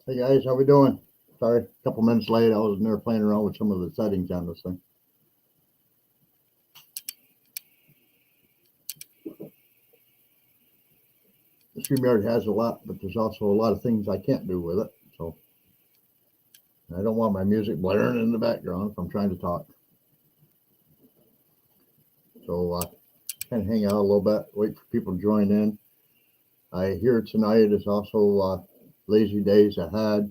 Hey guys, how we doing? Sorry, a couple minutes late. I was in there playing around with some of the settings on this thing. The StreamYard has a lot, but there's also a lot of things I can't do with it. So I don't want my music blaring in the background if I'm trying to talk. So kind of hang out a little bit, wait for people to join in. I hear tonight is also Lazy Days Ahead,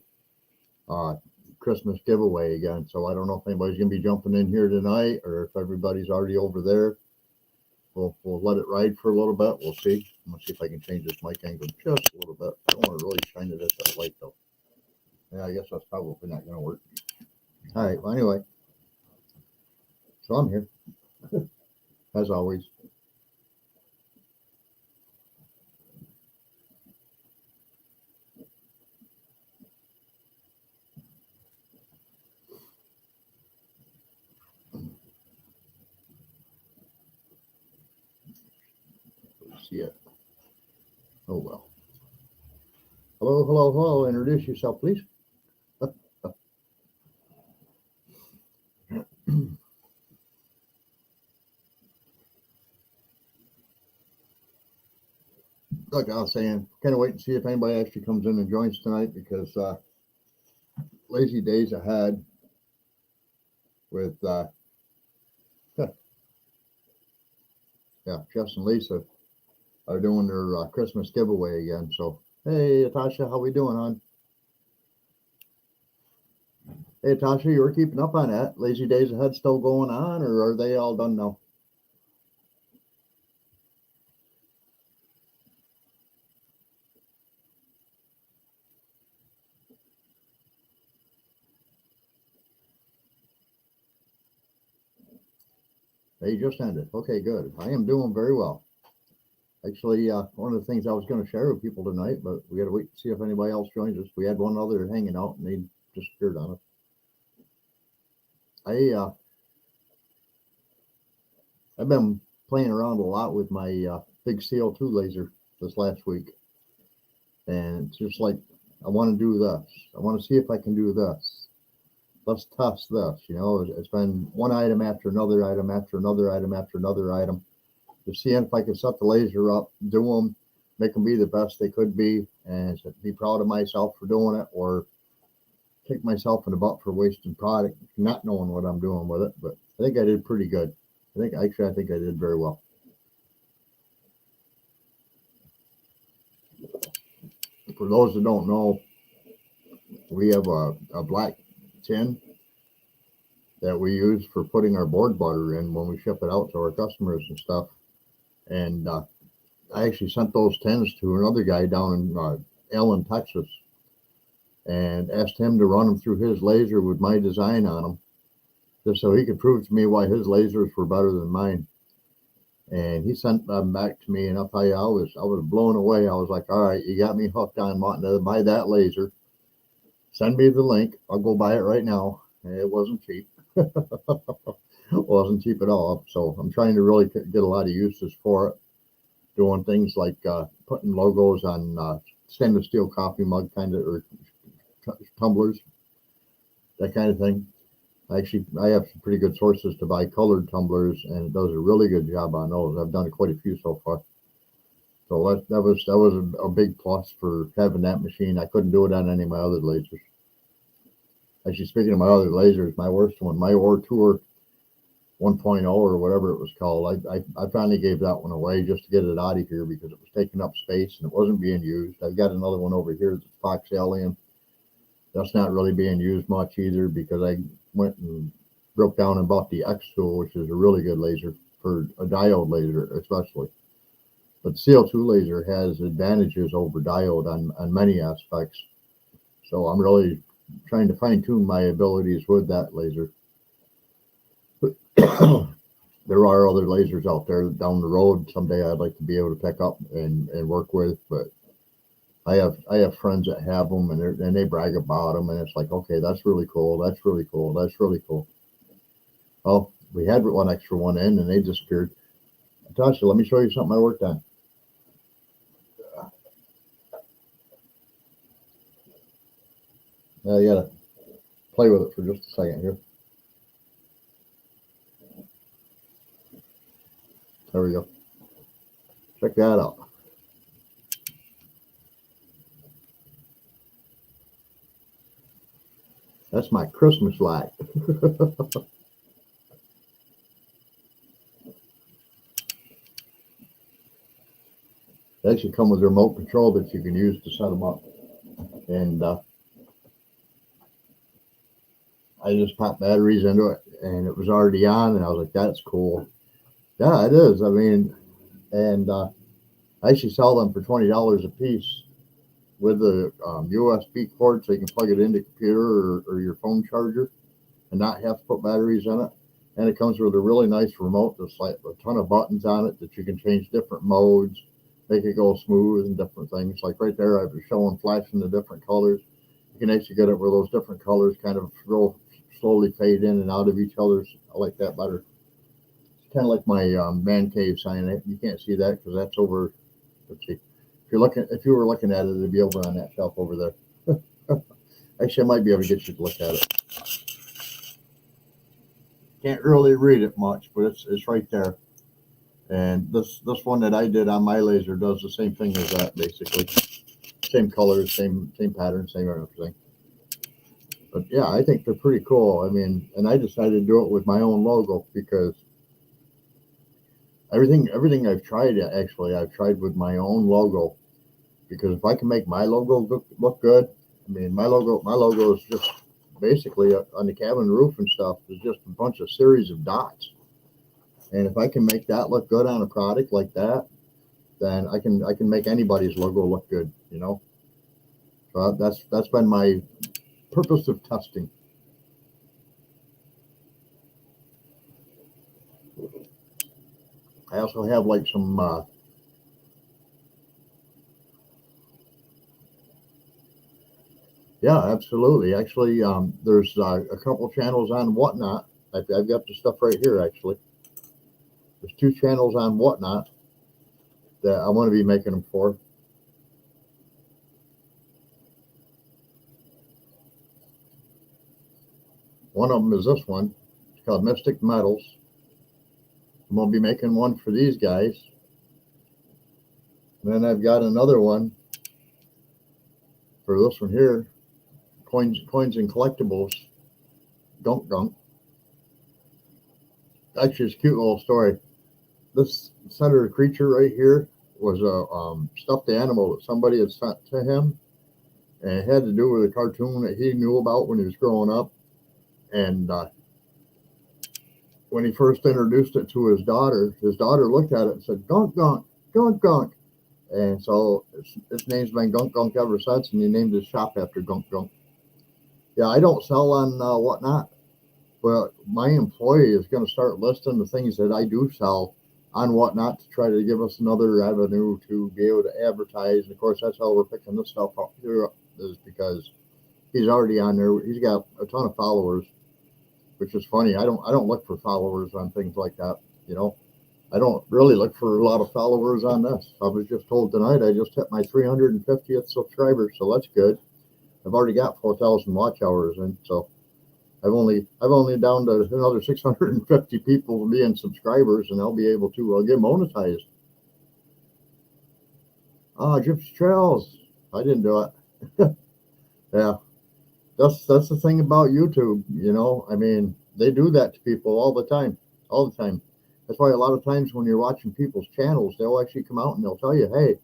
Christmas giveaway again. So I don't know if anybody's going to be jumping in here tonight or if everybody's already over there. We'll let it ride for a little bit. We'll see. I'm going to see if I can change this mic angle just a little bit. I don't want to really shine it at that light, though. Yeah, I guess that's probably not going to work. All right. Well, anyway. So I'm here, as always. See it. Oh, well. Hello, hello, hello. Introduce yourself, please. Like I was saying, kind of wait and see if anybody actually comes in and joins tonight because Lazy Days Ahead with Jess and Lisa are doing their Christmas giveaway again. So, hey, Natasha, how we doing, hon? Hey, Natasha, you were keeping up on that. Lazy Days Ahead still going on, or are they all done now? They just ended. Okay, good. I am doing very well. Actually, one of the things I was going to share with people tonight, but we got to wait to see if anybody else joins us. We had one other hanging out, and they disappeared on us. I've been playing around a lot with my big CO2 laser this last week, and it's just like I want to do this. I want to see if I can do this. Let's test this. You know, it's been one item after another item after another item after another item. Just seeing if I can set the laser up, do them, make them be the best they could be, and be proud of myself for doing it, or kick myself in the butt for wasting product, not knowing what I'm doing with it. But I think I did pretty good. I think I did very well. For those that don't know, we have a black tin that we use for putting our board butter in when we ship it out to our customers and stuff. And I actually sent those tins to another guy down in Allen, Texas, and asked him to run them through his laser with my design on them, just so he could prove to me why his lasers were better than mine. And he sent them back to me, and I'll tell you, I was blown away. I was like, all right, you got me hooked on wanting to buy that laser. Send me the link. I'll go buy it right now. And it wasn't cheap. It wasn't cheap at all. So I'm trying to really get a lot of uses for it. Doing things like putting logos on stainless steel coffee mug or tumblers, that kind of thing. Actually, I have some pretty good sources to buy colored tumblers, and it does a really good job on those. I've done quite a few so far. So that was a big plus for having that machine. I couldn't do it on any of my other lasers. Actually, speaking of my other lasers, my worst one, my Ore Tour 1.0 or whatever it was called, I finally gave that one away just to get it out of here because it was taking up space and it wasn't being used. I've got another one over here that's Fox Alien. That's not really being used much either because I went and broke down and bought the X tool, which is a really good laser for a diode laser, especially. But the CO2 laser has advantages over diode on many aspects. So I'm really trying to fine tune my abilities with that laser. There are other lasers out there down the road someday I'd like to be able to pick up and work with, but I have friends that have them and they brag about them, and it's like, okay, that's really cool. That's really cool. That's really cool. Oh, we had one extra one in and they disappeared. Natasha, let me show you something I worked on. I gotta play with it for just a second here. There we go. Check that out. That's my Christmas light. They actually come with a remote control that you can use to set them up. And I just popped batteries into it, and it was already on, and I was like, that's cool. Yeah, it is. I mean, and I actually sell them for $20 a piece with the USB cord, so you can plug it into computer or your phone charger and not have to put batteries in it. And it comes with a really nice remote that's like a ton of buttons on it that you can change different modes, make it go smooth and different things. Like right there, I was showing flashing the different colors. You can actually get it where those different colors kind of slowly fade in and out of each other's. I like that better. It's kind of like my man cave sign. You can't see that because that's over. Let's see. If you were looking at it, it'd be over on that shelf over there. Actually, I might be able to get you to look at it. Can't really read it much, but it's right there. And this one that I did on my laser does the same thing as that, basically. Same colors, same pattern, same everything. But yeah, I think they're pretty cool. I mean, and I decided to do it with my own logo because everything I've tried, actually, I've tried with my own logo. Because if I can make my logo look good, I mean, my logo is just basically on the cabin roof and stuff. It's just a bunch of series of dots. And if I can make that look good on a product like that, then I can make anybody's logo look good, you know. So that's been my purpose of testing. I also have like some yeah, absolutely. Actually, there's a couple channels on Whatnot. I've got the stuff right here, actually. There's 2 channels on Whatnot that I want to be making them for. One of them is this one. It's called Mystic Metals. I'm going to be making one for these guys. And then I've got another one for this one here. Coins and Collectibles. Gunk. Actually, it's a cute little story. This center creature right here was a stuffed animal that somebody had sent to him. And it had to do with a cartoon that he knew about when he was growing up. And when he first introduced it to his daughter looked at it and said, Gunk. And so its name's been Gunk ever since, and he named his shop after Gunk. Yeah, I don't sell on Whatnot, but my employee is going to start listing the things that I do sell on Whatnot to try to give us another avenue to be able to advertise. And of course, that's how we're picking this stuff up here, is because he's already on there. He's got a ton of followers, which is funny. I don't look for followers on things like that, you know. I don't really look for a lot of followers on this. I was just told tonight I just hit my 350th subscriber, so that's good. I've already got 4,000 watch hours, and so I've only down to another 650 people being subscribers, and I'll be able to get monetized. Gypsy Trails. I didn't do it. Yeah, that's the thing about YouTube. You know, I mean, they do that to people all the time. That's why a lot of times when you're watching people's channels, they'll actually come out and they'll tell you, hey,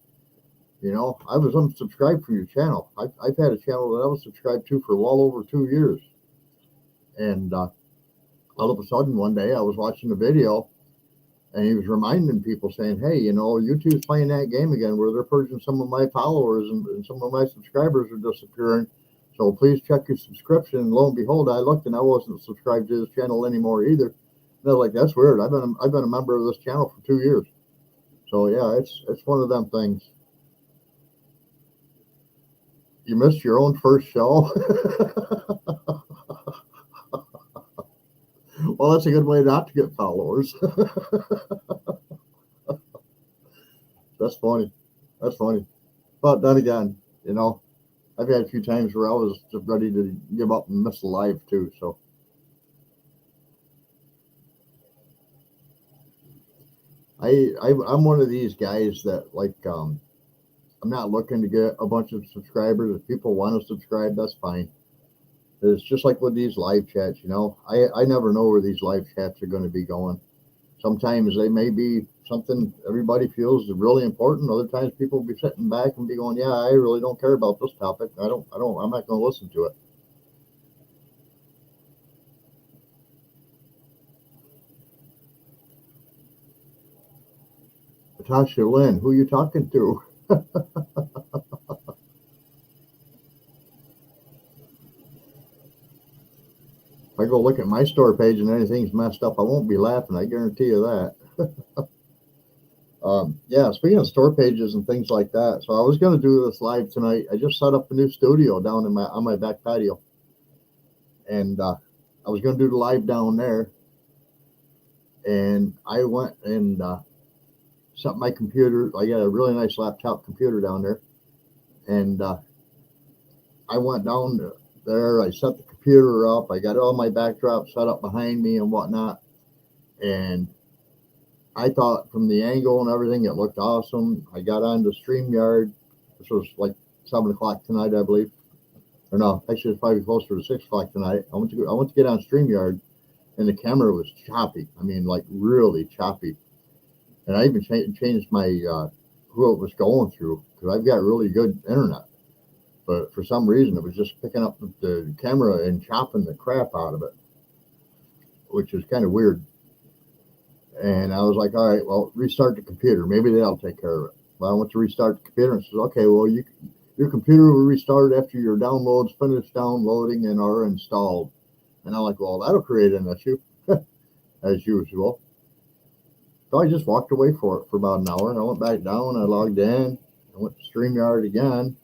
you know, I was unsubscribed from your channel. I've had a channel that I was subscribed to for well over 2 years. And all of a sudden, one day I was watching a video and he was reminding people saying, hey, you know, YouTube's playing that game again where they're purging some of my followers and some of my subscribers are disappearing. So please check your subscription. And lo and behold, I looked and I wasn't subscribed to this channel anymore either. And I was like, that's weird. I've been a member of this channel for 2 years. So yeah, it's one of them things. You missed your own first show. Well, that's a good way not to get followers. That's funny. But then again, you know, I've had a few times where I was just ready to give up and miss the live too. So I'm one of these guys that like I'm not looking to get a bunch of subscribers. If people want to subscribe, that's fine. It's just like with these live chats, you know. I never know where these live chats are going to be going. Sometimes they may be something everybody feels is really important. Other times people will be sitting back and be going, "Yeah, I really don't care about this topic. I'm not going to listen to it." Natasha Lynn, who are you talking to? If I go look at my store page and anything's messed up, I won't be laughing. I guarantee you that. Yeah, speaking of store pages and things like that, so I was going to do this live tonight. I just set up a new studio down in my on my back patio, and I was going to do the live down there. And I went and set my computer. I got a really nice laptop computer down there, and I went down there. I set the computer up. I got all my backdrops set up behind me and whatnot, and I thought from the angle and everything, it looked awesome. I got on the StreamYard. This was like 7 o'clock tonight, I believe. Or no, actually, it's probably closer to 6 o'clock tonight. I went to get on StreamYard, and the camera was choppy. I mean, like really choppy. And I even changed my who it was going through because I've got really good internet. But for some reason, it was just picking up the camera and chopping the crap out of it, which is kind of weird. And I was like, all right, well, restart the computer. Maybe they'll take care of it. Well, I went to restart the computer and says, okay, well, your computer will restart after your downloads finish downloading and are installed. And I'm like, well, that'll create an issue, as usual. So I just walked away for it for about an hour, and I went back down. I logged in. I went to StreamYard again.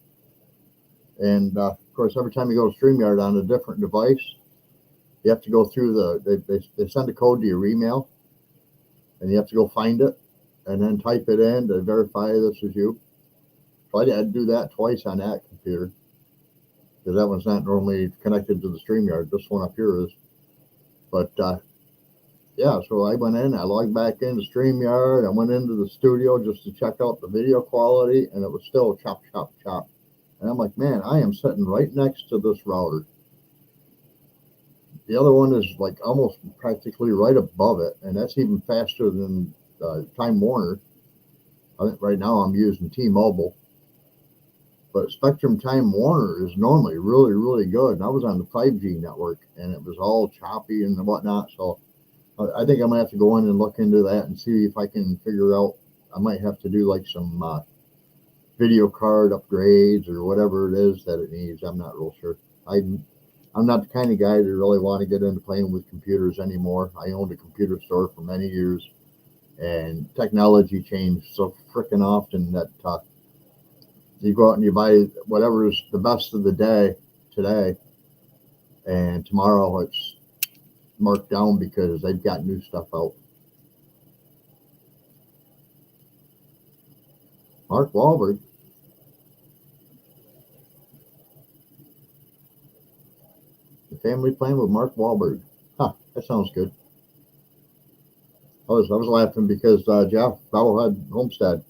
And, of course, every time you go to StreamYard on a different device, you have to go through they send a code to your email, and you have to go find it and then type it in to verify this is you. So I had to do that twice on that computer because that one's not normally connected to the StreamYard. This one up here is. But yeah, so I went in, I logged back into StreamYard. I went into the studio just to check out the video quality, and it was still chop, chop, chop. And I'm like, man, I am sitting right next to this router. The other one is like almost practically right above it, and that's even faster than Time Warner. I think right now I'm using T-Mobile, but Spectrum Time Warner is normally really, really good. And I was on the 5G network, and it was all choppy and whatnot. So I think I'm gonna have to go in and look into that and see if I can figure out. I might have to do like some video card upgrades or whatever it is that it needs. I'm not real sure. I'm not the kind of guy that really want to get into playing with computers anymore. I owned a computer store for many years, and technology changed so freaking often that you go out and you buy whatever is the best of the day today, and tomorrow it's marked down because they've got new stuff out. Mark Wahlberg. The Family Plan with Mark Wahlberg. Huh, that sounds good. I was laughing because Jeff HalfAss Homestead,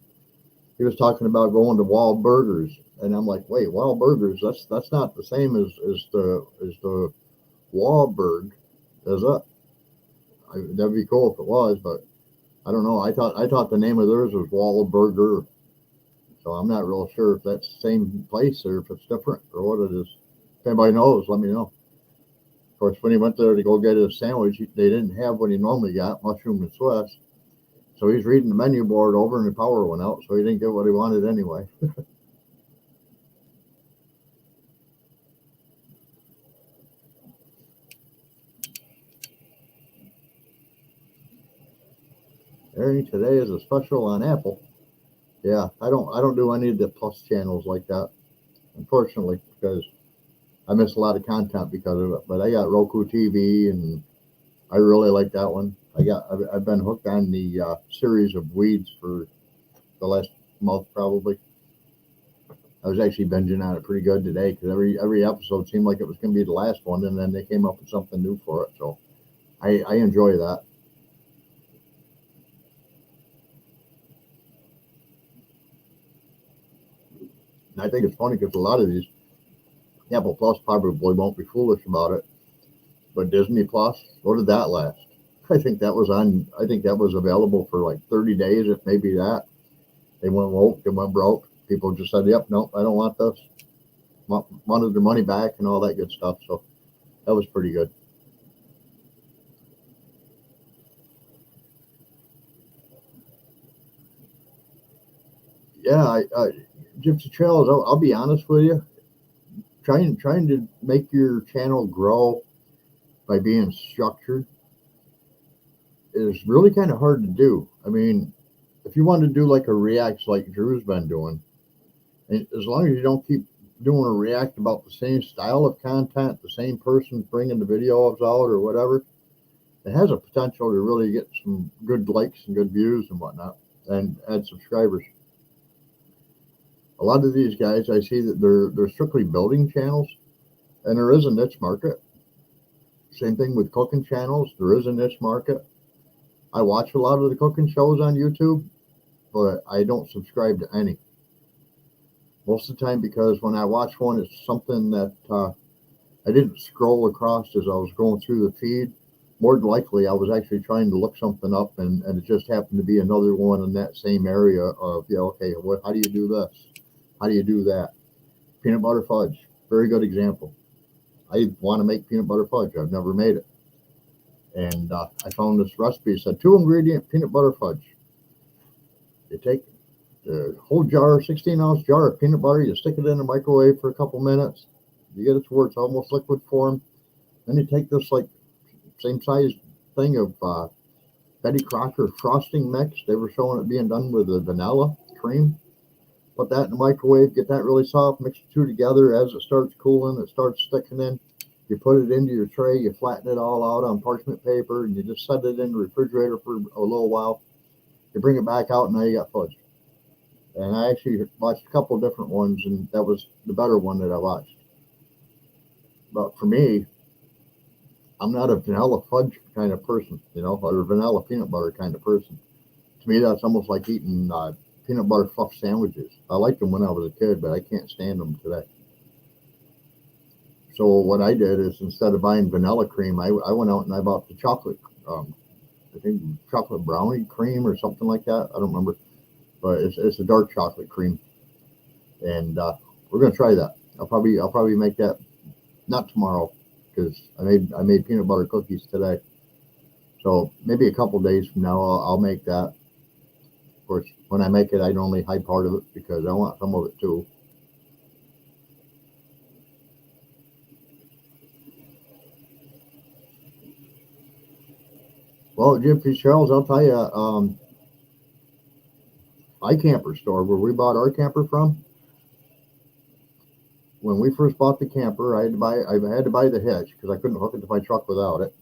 he was talking about going to Wahlburgers, and I'm like, wait, Wahlburgers? That's not the same as the Wahlberg, is it? That'd be cool if it was, but I don't know. I thought the name of theirs was Wahlburger, so I'm not real sure if that's the same place or if it's different or what it is. If anybody knows, let me know. Of course, when he went there to go get his sandwich, they didn't have what he normally got, mushroom and Swiss. So he's reading the menu board over, and the power went out, so he didn't get what he wanted anyway. Airing today is a special on Apple. Yeah, I don't do any of the plus channels like that, unfortunately, because I miss a lot of content because of it. But I got Roku TV, and I really like that one. I've been hooked on the series of Weeds for the last month probably. I was actually binging on it pretty good today because every episode seemed like it was going to be the last one, and then they came up with something new for it. So I enjoy that. And I think it's funny because a lot of these Apple Plus probably won't be foolish about it, but Disney Plus, what did that last? I think that was on. I think that was available for like 30 days, if maybe that. They went woke, they went broke. People just said, "Yep, nope, I don't want this." Wanted their money back and all that good stuff. So that was pretty good. Yeah, Gypsy Trails. I'll be honest with you. Trying to make your channel grow by being structured is really kind of hard to do. I mean, if you want to do like a reacts like Drew's been doing, and as long as you don't keep doing a react about the same style of content, the same person bringing the videos out or whatever, it has a potential to really get some good likes and good views and whatnot, and add subscribers. A lot of these guys, I see that they're strictly building channels, and there is a niche market. Same thing with cooking channels. There is a niche market. I watch a lot of the cooking shows on YouTube, but I don't subscribe to any. Most of the time, because when I watch one, it's something that I didn't scroll across as I was going through the feed. More than likely, I was actually trying to look something up, and it just happened to be another one in that same area of, okay, how do you do this? How do you do that? Peanut butter fudge, very good example. I want to make peanut butter fudge. I've never made it. And I found this recipe. It said 2 ingredient peanut butter fudge. You take the whole jar, 16-ounce jar of peanut butter, you stick it in the microwave for a couple minutes. You get it to where it's almost liquid form. Then you take this like same size thing of Betty Crocker frosting mix. They were showing it being done with the vanilla cream. Put that in the microwave, get that really soft, mix the two together. As it starts cooling, it starts sticking in. You put it into your tray, you flatten it all out on parchment paper, and you just set it in the refrigerator for a little while. You bring it back out, and now you got fudge. And I actually watched a couple of different ones, and that was the better one that I watched. But for me, I'm not a vanilla fudge kind of person, or a vanilla peanut butter kind of person. To me, that's almost like eating peanut butter fluff sandwiches. I liked them when I was a kid, but I can't stand them today. So what I did is, instead of buying vanilla cream, I went out and I bought the chocolate, I think chocolate brownie cream or something like that. I don't remember, but it's a dark chocolate cream, and we're gonna try that. I'll probably make that, not tomorrow, because I made peanut butter cookies today. So maybe a couple days from now I'll make that. Of course, when I make it, I'd only hide part of it because I want some of it too. Well, Gypsy Charles, I'll tell you, iCamper store where we bought our camper from. When we first bought the camper, I had to buy the hitch because I couldn't hook it to my truck without it.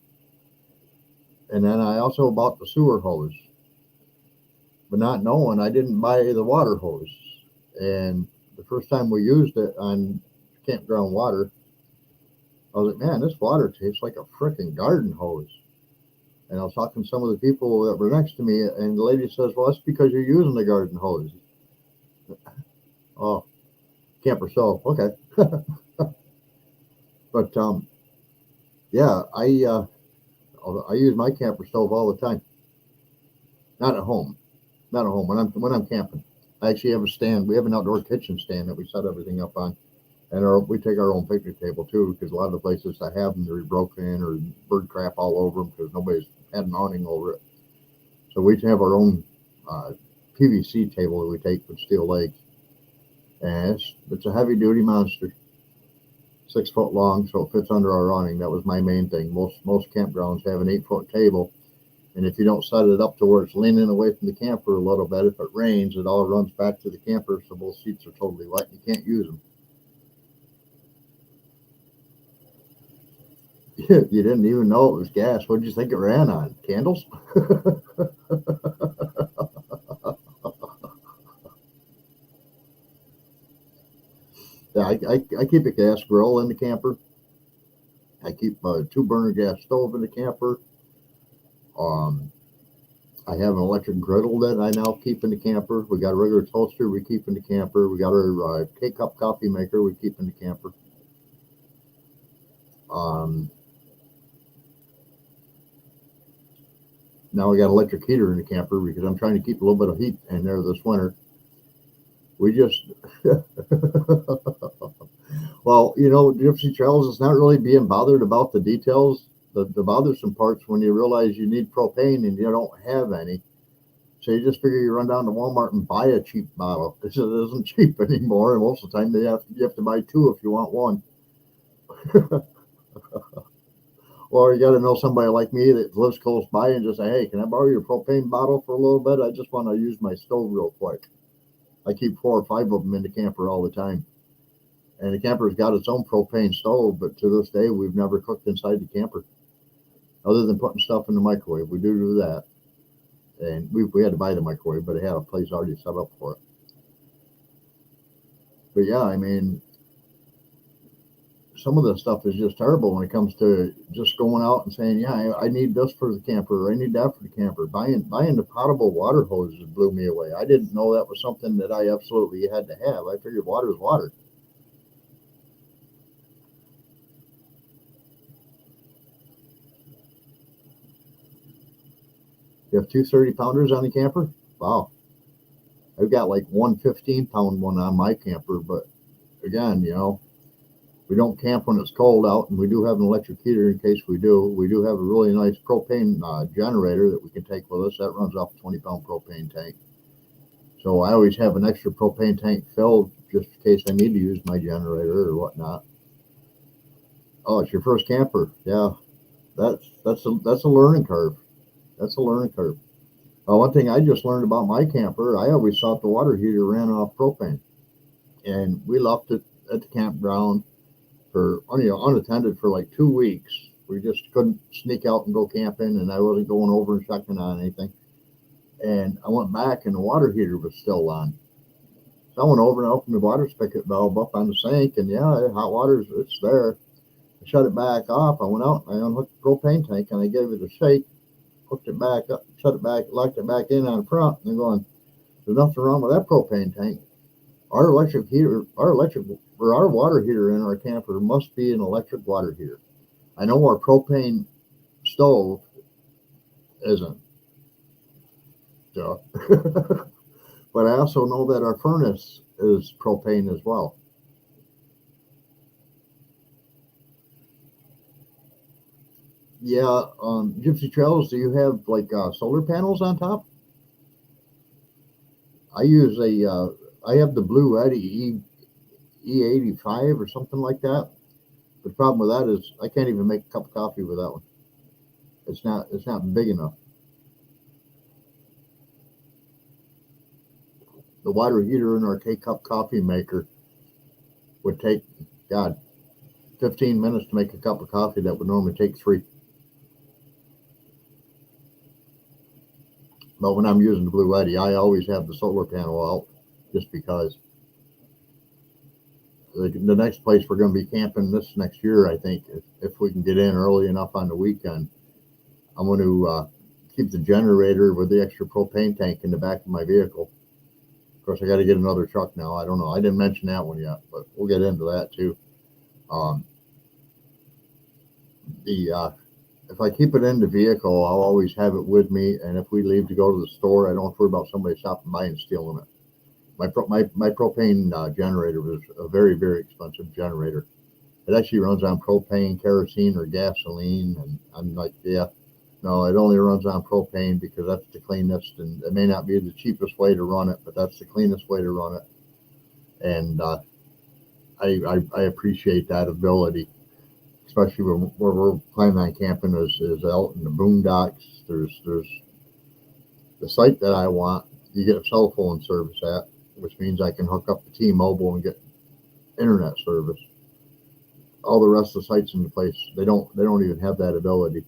And then I also bought the sewer hose, but not knowing, I didn't buy the water hose. And the first time we used it on campground water, I was like, man, this water tastes like a freaking garden hose. And I was talking to some of the people that were next to me, and the lady says, well, that's because you're using the garden hose. Oh, camper stove, okay. But yeah, I use my camper stove all the time. Not at home. When I'm camping. I actually have a stand. We have an outdoor kitchen stand that we set everything up on. And we take our own picnic table too, because a lot of the places I have them, they're broken or bird crap all over them because nobody's had an awning over it. So we have our own PVC table that we take with steel legs. And it's a heavy duty monster, 6 foot long, so it fits under our awning. That was my main thing. Most campgrounds have an 8-foot table. And if you don't set it up to where it's leaning away from the camper a little bit, if it rains, it all runs back to the camper, so both seats are totally wet. You can't use them. You didn't even know it was gas. What did you think it ran on? Candles? Yeah, I keep a gas grill in the camper. I keep a 2 burner gas stove in the camper. Um, I have an electric griddle that I now keep in the camper. We got a regular toaster we keep in the camper. We got our K-cup coffee maker we keep in the camper. Um, Now we got electric heater in the camper because I'm trying to keep a little bit of heat in there this winter. We just, well, Gypsy Trails is not really being bothered about the details, the bothersome parts when you realize you need propane and you don't have any. So you just figure you run down to Walmart and buy a cheap bottle because it isn't cheap anymore. And most of the time you have to buy 2 if you want one. Or you got to know somebody like me that lives close by and just say, hey, can I borrow your propane bottle for a little bit? I just want to use my stove real quick. I keep 4 or 5 of them in the camper all the time. And the camper's got its own propane stove, but to this day, we've never cooked inside the camper. Other than putting stuff in the microwave. We do that. And we had to buy the microwave, but it had a place already set up for it. But yeah, I mean, some of the stuff is just terrible when it comes to just going out and saying, yeah, I need this for the camper, or I need that for the camper. Buying the potable water hoses blew me away. I didn't know that was something that I absolutely had to have. I figured water is water. You have 2 30-pounders on the camper? Wow. I've got like 1 15-pound one on my camper, but again, we don't camp when it's cold out, and we do have an electric heater in case we do. We do have a really nice propane generator that we can take with us. That runs off a 20-pound propane tank. So I always have an extra propane tank filled just in case I need to use my generator or whatnot. Oh, it's your first camper. Yeah, that's a learning curve. That's a learning curve. One thing I just learned about my camper, I always thought the water heater ran off propane. And we left it at the campground for unattended for like 2 weeks. We just couldn't sneak out and go camping, and I wasn't going over and checking on anything. And I went back, and the water heater was still on. So I went over and opened the water spigot valve up on the sink, and yeah, hot water, it's there. I shut it back off. I went out, and I unhooked the propane tank, and I gave it a shake, hooked it back up, shut it back, locked it back in on the front, and going, there's nothing wrong with that propane tank. Our electric heater, our water heater in our camper must be an electric water heater. I know our propane stove isn't. So. But I also know that our furnace is propane as well. Yeah, Gypsy Trails, do you have like solar panels on top? I have the Blue Eddy E85 or something like that. The problem with that is I can't even make a cup of coffee with that one. It's not big enough. The water heater in our K-cup coffee maker would take, 15 minutes to make a cup of coffee that would normally take 3. But when I'm using the Blue Eddy, I always have the solar panel out just because. The next place we're going to be camping this next year, I think, if we can get in early enough on the weekend, I'm going to keep the generator with the extra propane tank in the back of my vehicle. Of course, I got to get another truck now. I don't know. I didn't mention that one yet, but we'll get into that too. If I keep it in the vehicle, I'll always have it with me, and if we leave to go to the store, I don't have to worry about somebody stopping by and stealing it. My propane generator was a very, very expensive generator. It actually runs on propane, kerosene, or gasoline, and I'm like, yeah, no, it only runs on propane because that's the cleanest, and it may not be the cheapest way to run it, but that's the cleanest way to run it. And I appreciate that ability, especially where we're planning on camping is out in the boondocks. There's the site that I want. You get a cell phone service at, which means I can hook up the T-Mobile and get internet service. All the rest of the sites in the place, they don't even have that ability.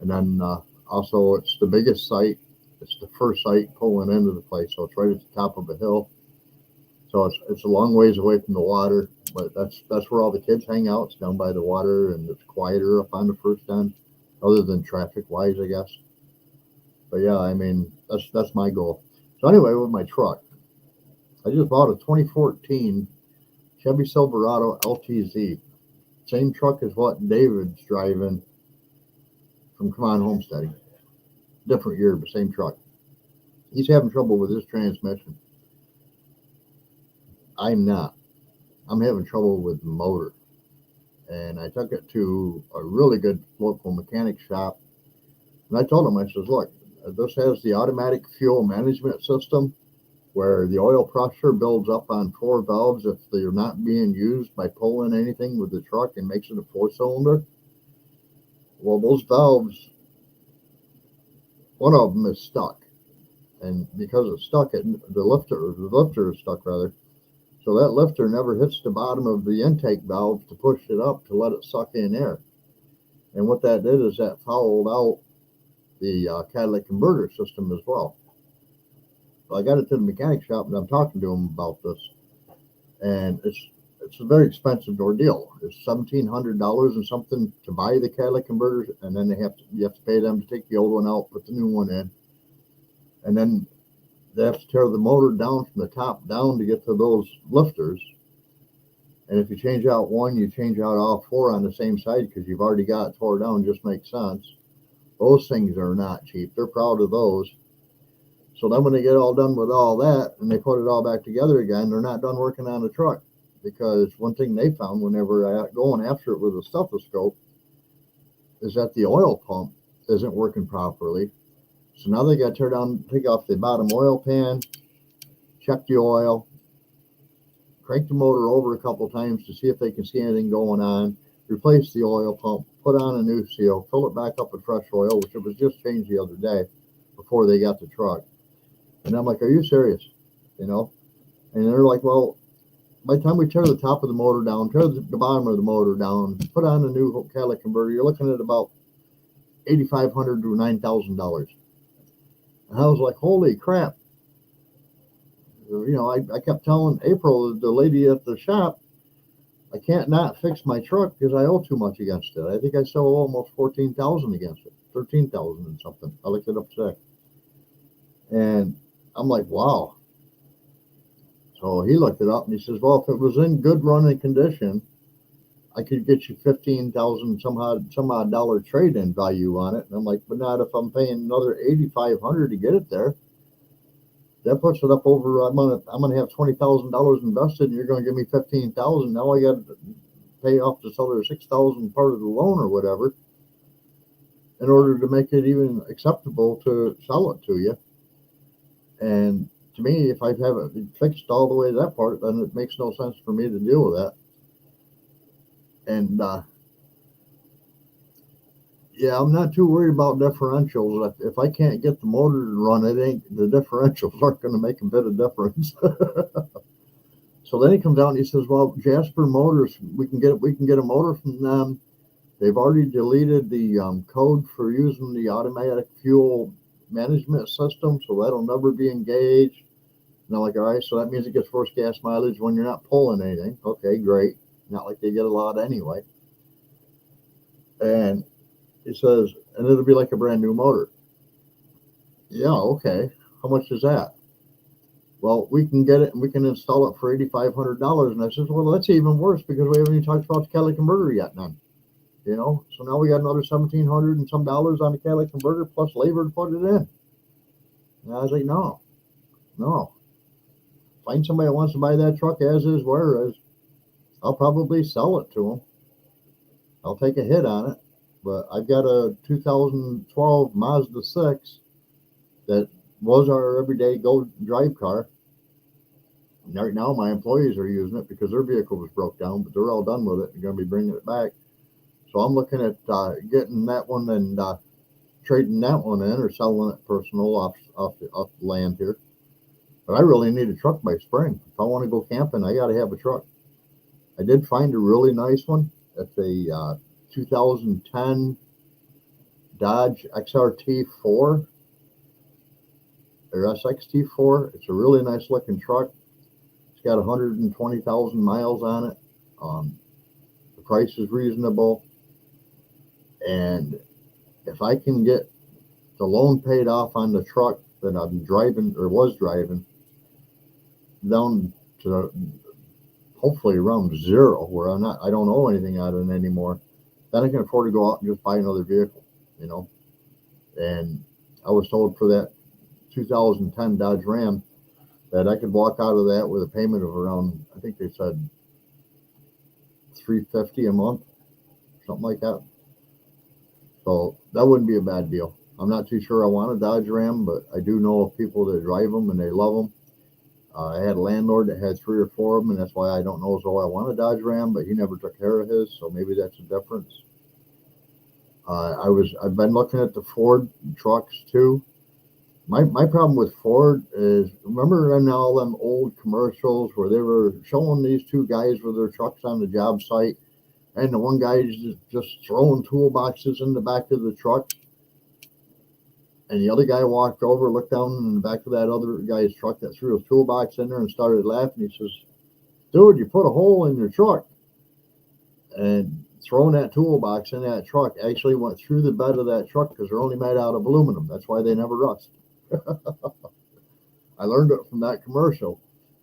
And then also, it's the biggest site. It's the first site pulling into the place, so it's right at the top of a hill. So it's a long ways away from the water, but that's where all the kids hang out. It's down by the water, and it's quieter up on the first end, other than traffic wise, I guess. But yeah, I mean that's my goal. So anyway, with my truck, I just bought a 2014 Chevy Silverado LTZ. Same truck as what David's driving from Come On Homesteading. Different year, but same truck. He's having trouble with his transmission. I'm not. I'm having trouble with the motor. And I took it to a really good local mechanic shop. And I told him, I says, look, this has the automatic fuel management system where the oil pressure builds up on four valves if they're not being used by pulling anything with the truck and makes it a four-cylinder. Well, those valves, one of them is stuck. And because it's stuck, the lifter is stuck rather. So that lifter never hits the bottom of the intake valve to push it up to let it suck in air. And what that did is that fouled out the catalytic converter system as well. So I got it to the mechanic shop, and I'm talking to him about this. And it's a very expensive ordeal. It's $1,700 and something to buy the catalytic converters, and then you have to pay them to take the old one out, put the new one in, and then they have to tear the motor down from the top down to get to those lifters. And if you change out one, you change out all four on the same side because you've already got it tore down. Just makes sense. Those things are not cheap. They're proud of those. So then when they get all done with all that and they put it all back together again, they're not done working on the truck. Because one thing they found whenever going after it with a stethoscope is that the oil pump isn't working properly. So now they got to tear down, take off the bottom oil pan, check the oil, crank the motor over a couple times to see if they can see anything going on, replace the oil pump, put on a new seal, fill it back up with fresh oil, which it was just changed the other day before they got the truck. And I'm like, are you serious? You know? And they're like, well, by the time we tear the top of the motor down, tear the bottom of the motor down, put on a new catalytic converter, you're looking at about $8,500 to $9,000. And I was like, holy crap. You know, I kept telling April, the lady at the shop, I can't not fix my truck because I owe too much against it. I think I still owe almost $14,000 against it, $13,000 and something. I looked it up today. And I'm like, wow. So he looked it up and he says, well, if it was in good running condition, I could get you $15,000 some odd dollar trade-in value on it. And I'm like, but not if I'm paying another $8,500 to get it there. That puts it up over. I'm gonna have $20,000 invested, and you're gonna give me $15,000. Now I got to pay off this other $6,000 part of the loan or whatever, in order to make it even acceptable to sell it to you. And to me, if I have it fixed all the way to that part, then it makes no sense for me to deal with that. And yeah, I'm not too worried about differentials. If I can't get the motor to run, the differentials aren't going to make a bit of difference. So then he comes out and he says, "Well, Jasper Motors, we can get a motor from them. They've already deleted the code for using the automatic fuel management system, so that'll never be engaged." And I'm like, all right, so that means it gets worse gas mileage when you're not pulling anything. Okay, great. Not like they get a lot anyway. And he says, and it'll be like a brand new motor. Yeah, okay. How much is that? Well, we can get it and we can install it for $8,500. And I said, well, that's even worse because we haven't even talked about the catalytic converter yet, none. You know, so now we got another $1,700 and some dollars on the catalytic converter plus labor to put it in. And I was like, no. Find somebody that wants to buy that truck as is, where is. I'll probably sell it to them. I'll take a hit on it. But I've got a 2012 Mazda 6 that was our everyday go drive car. And right now my employees are using it because their vehicle was broke down, but they're all done with it. They're going to be bringing it back. So I'm looking at getting that one and trading that one in or selling it personal off the land here. But I really need a truck by spring. If I want to go camping, I got to have a truck. I did find a really nice one. It's a 2010 Dodge XRT4 or SXT4. It's a really nice looking truck. It's got 120,000 miles on it. The price is reasonable. And if I can get the loan paid off on the truck that I'm driving or was driving down to hopefully around zero, where I don't owe anything on it anymore, then I can afford to go out and just buy another vehicle, you know. And I was told for that 2010 Dodge Ram that I could walk out of that with a payment of around, I think they said $350 a month, something like that. So that wouldn't be a bad deal. I'm not too sure I want a Dodge Ram, but I do know of people that drive them and they love them. I had a landlord that had 3 or 4 of them, and that's why I don't know as though I want a Dodge Ram, but he never took care of his, so maybe that's a difference. I've been looking at the Ford trucks too. My problem with Ford is, remember in all them old commercials where they were showing these two guys with their trucks on the job site, and the one guy is just throwing toolboxes in the back of the truck, and the other guy walked over, looked down in the back of that other guy's truck that threw his toolbox in there and started laughing. He says, "Dude, you put a hole in your truck." And throwing that toolbox in that truck actually went through the bed of that truck because they're only made out of aluminum. That's why they never rust. I learned it from that commercial.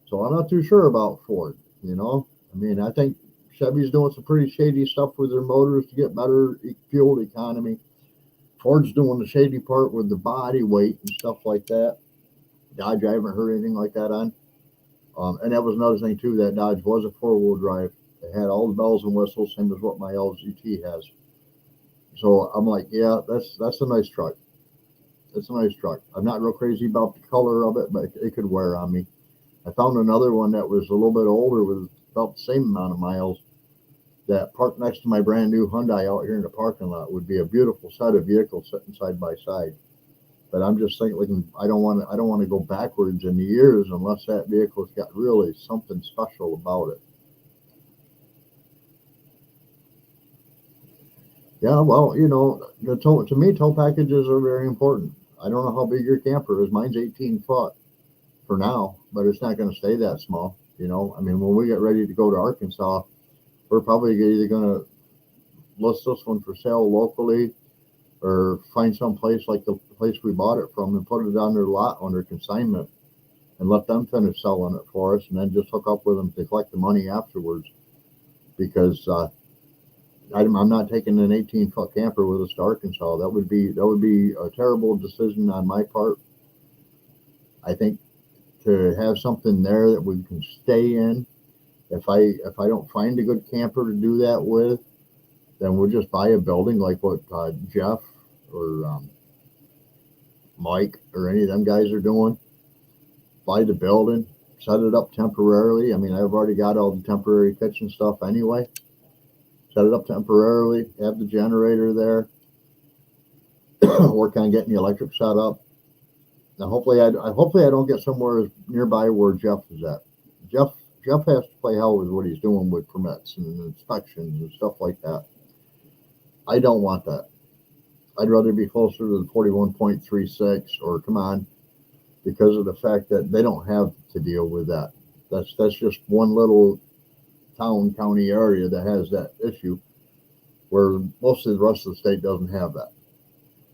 So I'm not too sure about Ford, you know. I mean, I think Chevy's doing some pretty shady stuff with their motors to get better fuel economy. Ford's doing the shady part with the body weight and stuff like that. Dodge, I haven't heard anything like that on. And that was another thing too, that Dodge was a 4-wheel drive. It had all the bells and whistles, same as what my LGT has. So I'm like, yeah, that's a nice truck. It's a nice truck. I'm not real crazy about the color of it, but it could wear on me. I found another one that was a little bit older with about the same amount of miles that parked next to my brand new Hyundai out here in the parking lot. Would be a beautiful set of vehicles sitting side by side. But I'm just thinking, I don't want to go backwards in the years unless that vehicle's got really something special about it. Yeah, well, you know, to me, tow packages are very important. I don't know how big your camper is. Mine's 18 foot for now, but it's not going to stay that small. You know, I mean, when we get ready to go to Arkansas, we're probably either going to list this one for sale locally or find some place like the place we bought it from and put it on their lot under consignment and let them finish selling it for us, and then just hook up with them to collect the money afterwards. Because I'm not taking an 18-foot camper with us to Arkansas. That would be a terrible decision on my part. I think to have something there that we can stay in. If I don't find a good camper to do that with, then we'll just buy a building like what Jeff or Mike or any of them guys are doing. Buy the building, set it up temporarily. I mean, I've already got all the temporary kitchen stuff anyway. Set it up temporarily, have the generator there, work on getting the electric set up. Now, hopefully I don't get somewhere nearby where Jeff is at. Jeff has to play hell with what he's doing with permits and inspections and stuff like that. I don't want that. I'd rather be closer to the 41.36 or come on, because of the fact that they don't have to deal with that. That's just one little county area that has that issue, where most of the rest of the state doesn't have that.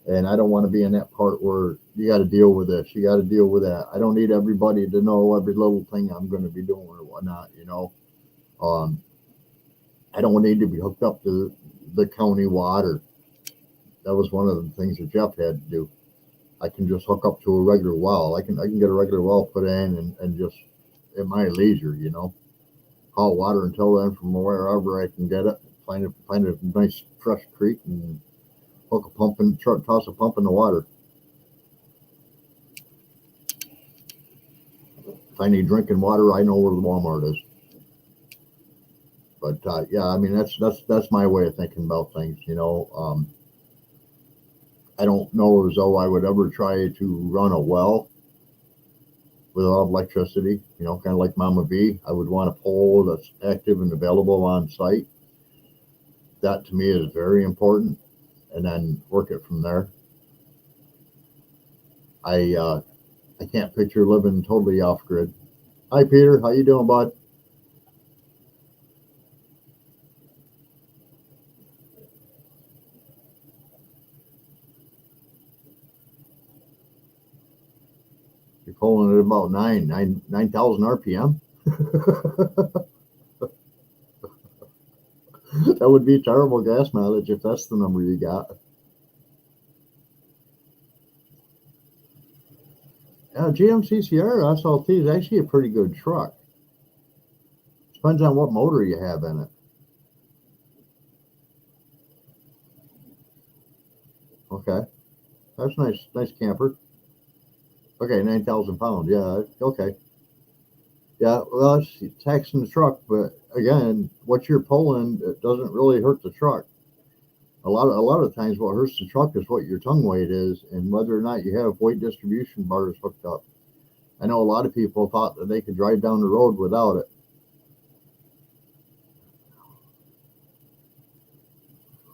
And I don't want to be in that part where you got to deal with this, you got to deal with that. I don't need everybody to know every little thing I'm going to be doing or whatnot, you know. I don't need to be hooked up to the county water. That was one of the things that Jeff had to do. I can just hook up to a regular well. I can get a regular well put in and just at my leisure, you know. Haul water until then from wherever I can get it. Find a nice fresh creek and hook a pump and toss a pump in the water. If I need drinking water, I know where the Walmart is. But yeah, I mean that's my way of thinking about things. You know, I don't know as though I would ever try to run a well without electricity. You know, kind of like Mama V. I would want a pole that's active and available on site. That to me is very important, and then work it from there. I can't picture living totally off grid. Hi, Peter. How you doing, bud? You're pulling at about 9,000 RPM. That would be terrible gas mileage if that's the number you got. GMC Sierra SLT is actually a pretty good truck. Depends on what motor you have in it. Okay, that's nice. Nice camper. Okay, 9,000 pounds. Yeah. Okay. Yeah. Well, it's taxing the truck, but again, what you're pulling it doesn't really hurt the truck. A lot of times, what hurts the truck is what your tongue weight is, and whether or not you have weight distribution bars hooked up. I know a lot of people thought that they could drive down the road without it.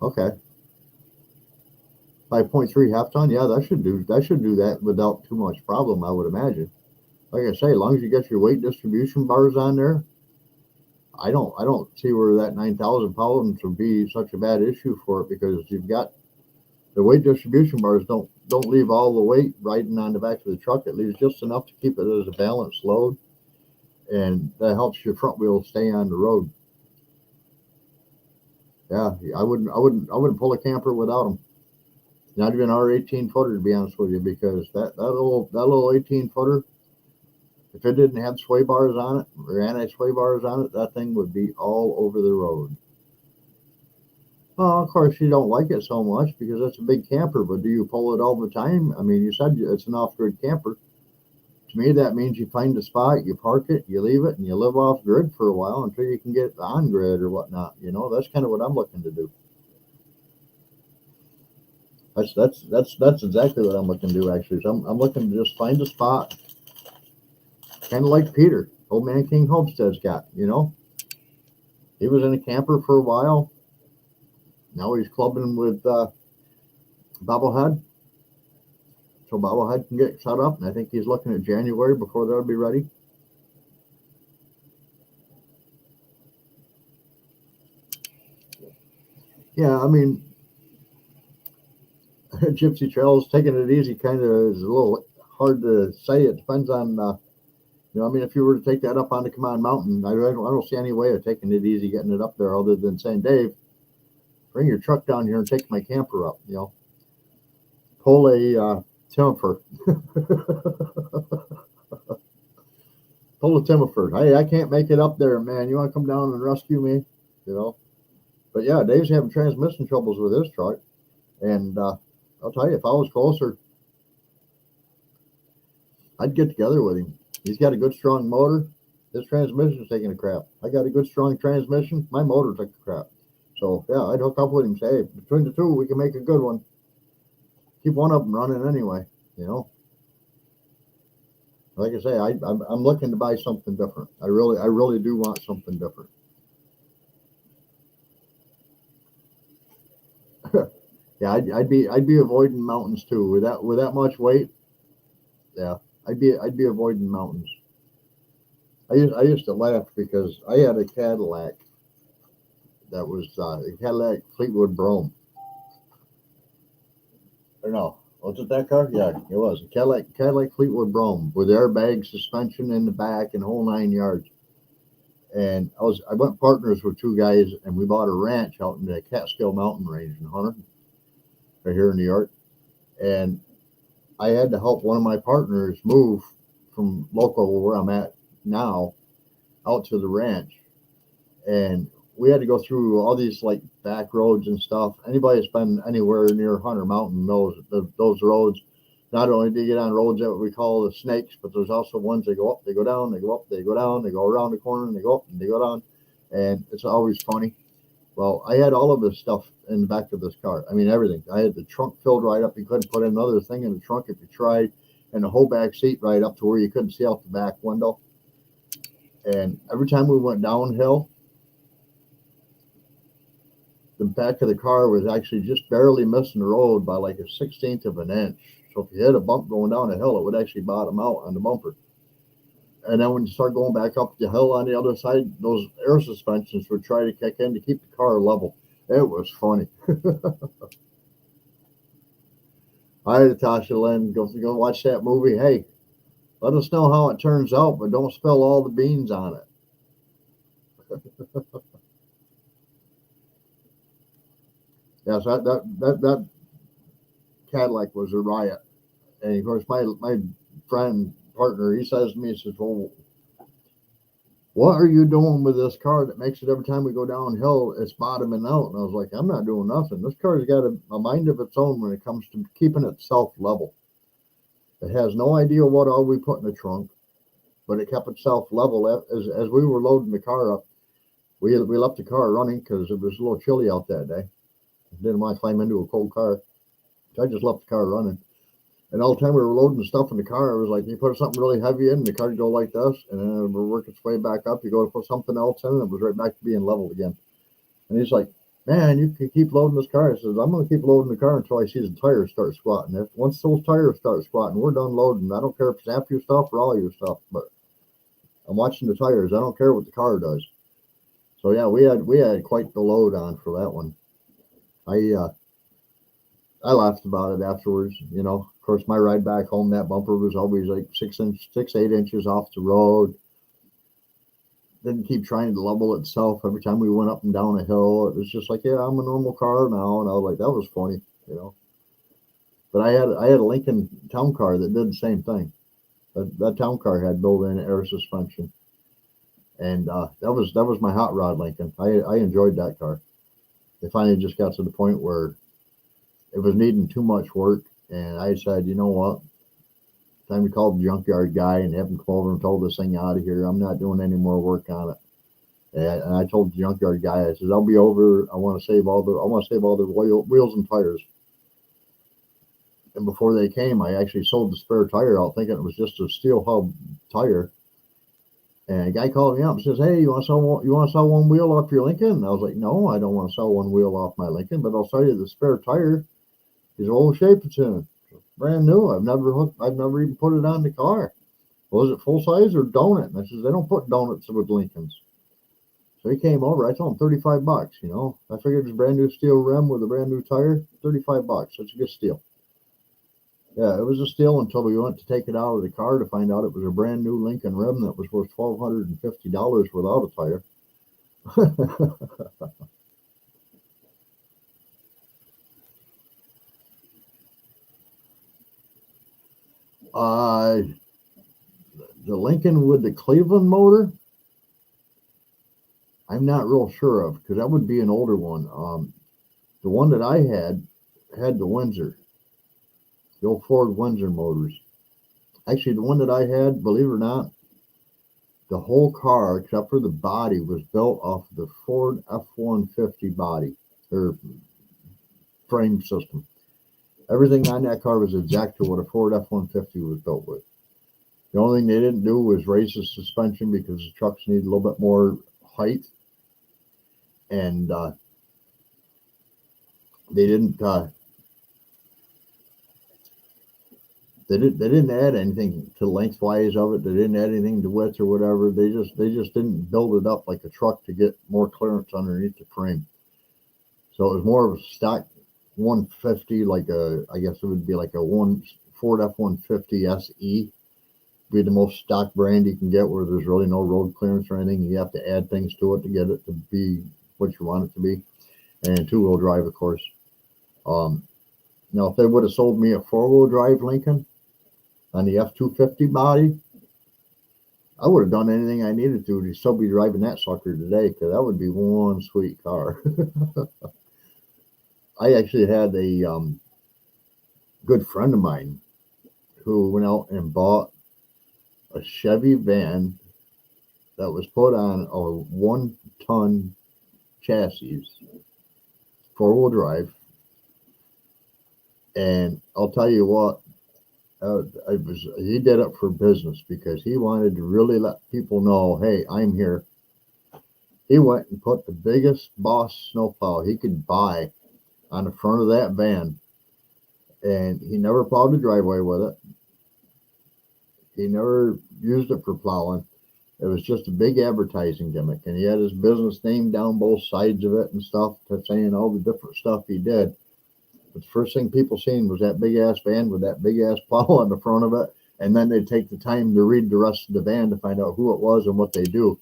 Okay, 5.3 half ton. Yeah, that should do that without too much problem, I would imagine. Like I say, as long as you get your weight distribution bars on there, I don't see where that 9,000 pounds would be such a bad issue for it because you've got the weight distribution bars don't leave all the weight riding on the back of the truck. It leaves just enough to keep it as a balanced load, and that helps your front wheel stay on the road. Yeah, I wouldn't pull a camper without them. Not even our 18 footer, to be honest with you, because that little 18 footer, if it didn't have sway bars on it or anti sway bars on it, that thing would be all over the road. Well, of course, you don't like it so much because it's a big camper, but do you pull it all the time? I mean, you said it's an off grid camper. To me, that means you find a spot, you park it, you leave it, and you live off grid for a while until you can get on grid or whatnot. That's kind of what I'm looking to do. That's exactly what I'm looking to do, actually. So I'm looking to just find a spot, kind of like Peter, old man King Homestead's got. He was in a camper for a while. Now he's clubbing with Bobblehead. So Bobblehead can get set up, and I think he's looking at January before they'll be ready. Yeah, I mean, Gypsy Trails taking it easy kind of is a little hard to say. It depends on, I mean, if you were to take that up on the Command Mountain, I don't see any way of taking it easy getting it up there other than saying, Dave, bring your truck down here and take my camper up. Pull a Timfer. Pull a Timfer. Hey, I can't make it up there, man. You want to come down and rescue me? You know. But yeah, Dave's having transmission troubles with his truck, and I'll tell you, if I was closer, I'd get together with him. He's got a good, strong motor. His transmission's taking a crap. I got a good, strong transmission. My motor took a crap. So yeah, I'd hook up with him. Say, hey, between the two, we can make a good one. Keep one of them running anyway. You know. Like I say, I'm looking to buy something different. I really do want something different. Yeah, I'd be avoiding mountains too. With that much weight, yeah, I'd be avoiding mountains. I used to laugh because I had a Cadillac that was a Cadillac Fleetwood Brougham. Or no, was it that car? Yeah, it was a Cadillac Fleetwood Brougham with airbag suspension in the back and whole 9 yards. And I went partners with two guys, and we bought a ranch out in the Catskill Mountain Range in Hunter, right here in New York. And I had to help one of my partners move from local where I'm at now out to the ranch, and we had to go through all these like back roads and stuff. Anybody that's been anywhere near Hunter Mountain knows those roads. Not only do you get on roads that we call the snakes, but there's also ones that go up, they go down, they go up, they go down, they go around the corner, and they go up and they go down, and it's always funny. Well, I had all of this stuff in the back of this car. I mean, everything. I had the trunk filled right up. You couldn't put another thing in the trunk if you tried, and the whole back seat right up to where you couldn't see out the back window. And every time we went downhill, the back of the car was actually just barely missing the road by like a 16th of an inch. So if you hit a bump going down a hill, it would actually bottom out on the bumper. And then when you start going back up the hill on the other side, those air suspensions would try to kick in to keep the car level. It was funny. All right, Tasha Lynn, go watch that movie. Hey, let us know how it turns out, but don't spill all the beans on it. Yes, that Cadillac was a riot. And of course, my friend partner, he says to me, he says, "Well, what are you doing with this car that makes it every time we go downhill, it's bottoming out?" And I was like, "I'm not doing nothing. This car's got a mind of its own when it comes to keeping itself level. It has no idea what all we put in the trunk, but it kept itself level as we were loading the car up. We left the car running because it was a little chilly out that day. Didn't want to climb into a cold car, so I just left the car running. And all the time we were loading the stuff in the car, it was like you put something really heavy in, the car would go like this, and then it would work its way back up. You go to put something else in, and it was right back to being leveled again. And he's like, "Man, you can keep loading this car." I says, "I'm going to keep loading the car until I see the tires start squatting. Once those tires start squatting, we're done loading. I don't care if it's half your stuff or all your stuff, but I'm watching the tires. I don't care what the car does." So yeah, we had quite the load on for that one. I laughed about it afterwards. Of course, my ride back home, that bumper was always like 8 inches off the road. Didn't keep trying to level itself every time we went up and down a hill. It was just like, yeah, I'm a normal car now, and I was like, that was funny. But I had a Lincoln Town Car that did the same thing. That Town Car had built-in air suspension, and that was my hot rod Lincoln. I enjoyed that car. It finally just got to the point where it was needing too much work, and I said, you know what? Time to call the junkyard guy and have him come over and tow this thing out of here. I'm not doing any more work on it. And I told the junkyard guy, I said, I'll be over. I want to save all the wheels and tires. And before they came, I actually sold the spare tire out, thinking it was just a steel hub tire. And a guy called me up and says, "Hey, you want to sell one wheel off your Lincoln?" And I was like, "No, I don't want to sell one wheel off my Lincoln, but I'll sell you the spare tire. His old shape it's in. Brand new. I've never even put it on the car. Was it full size or donut?" And I says, "They don't put donuts with Lincolns." So he came over. I told him $35. I figured it's a brand new steel rim with a brand new tire. $35. That's a good steal. Yeah, it was a steal until we went to take it out of the car to find out it was a brand new Lincoln rim that was worth $1,250 without a tire. The Lincoln with the Cleveland motor, I'm not real sure of because that would be an older one. The one that I had the Windsor, the old Ford Windsor motors. Actually, the one that I had, believe it or not, the whole car except for the body was built off the Ford F-150 body or frame system. Everything on that car was exact to what a Ford F-150 was built with. The only thing they didn't do was raise the suspension because the trucks need a little bit more height, and they didn't add anything to lengthwise of it. They didn't add anything to width or whatever. They just didn't build it up like a truck to get more clearance underneath the frame. So it was more of a stock 150, I guess it would be like a Ford F-150 SE. Be the most stock brand you can get where there's really no road clearance or anything. You have to add things to it to get it to be what you want it to be. And two-wheel drive, of course. Now, if they would have sold me a four-wheel drive Lincoln on the F-250 body, I would have done anything I needed to still be driving that sucker today because that would be one sweet car. I actually had a good friend of mine who went out and bought a Chevy van that was put on a 1-ton chassis, four-wheel drive. And I'll tell you what, he did it for business because he wanted to really let people know, hey, I'm here. He went and put the biggest Boss snowplow he could buy on the front of that van, and he never plowed the driveway with it. He never used it for plowing. It was just a big advertising gimmick, and he had his business name down both sides of it and stuff, saying all the different stuff he did. But the first thing people seen was that big ass van with that big ass plow on the front of it, and then they'd take the time to read the rest of the van to find out who it was and what they do.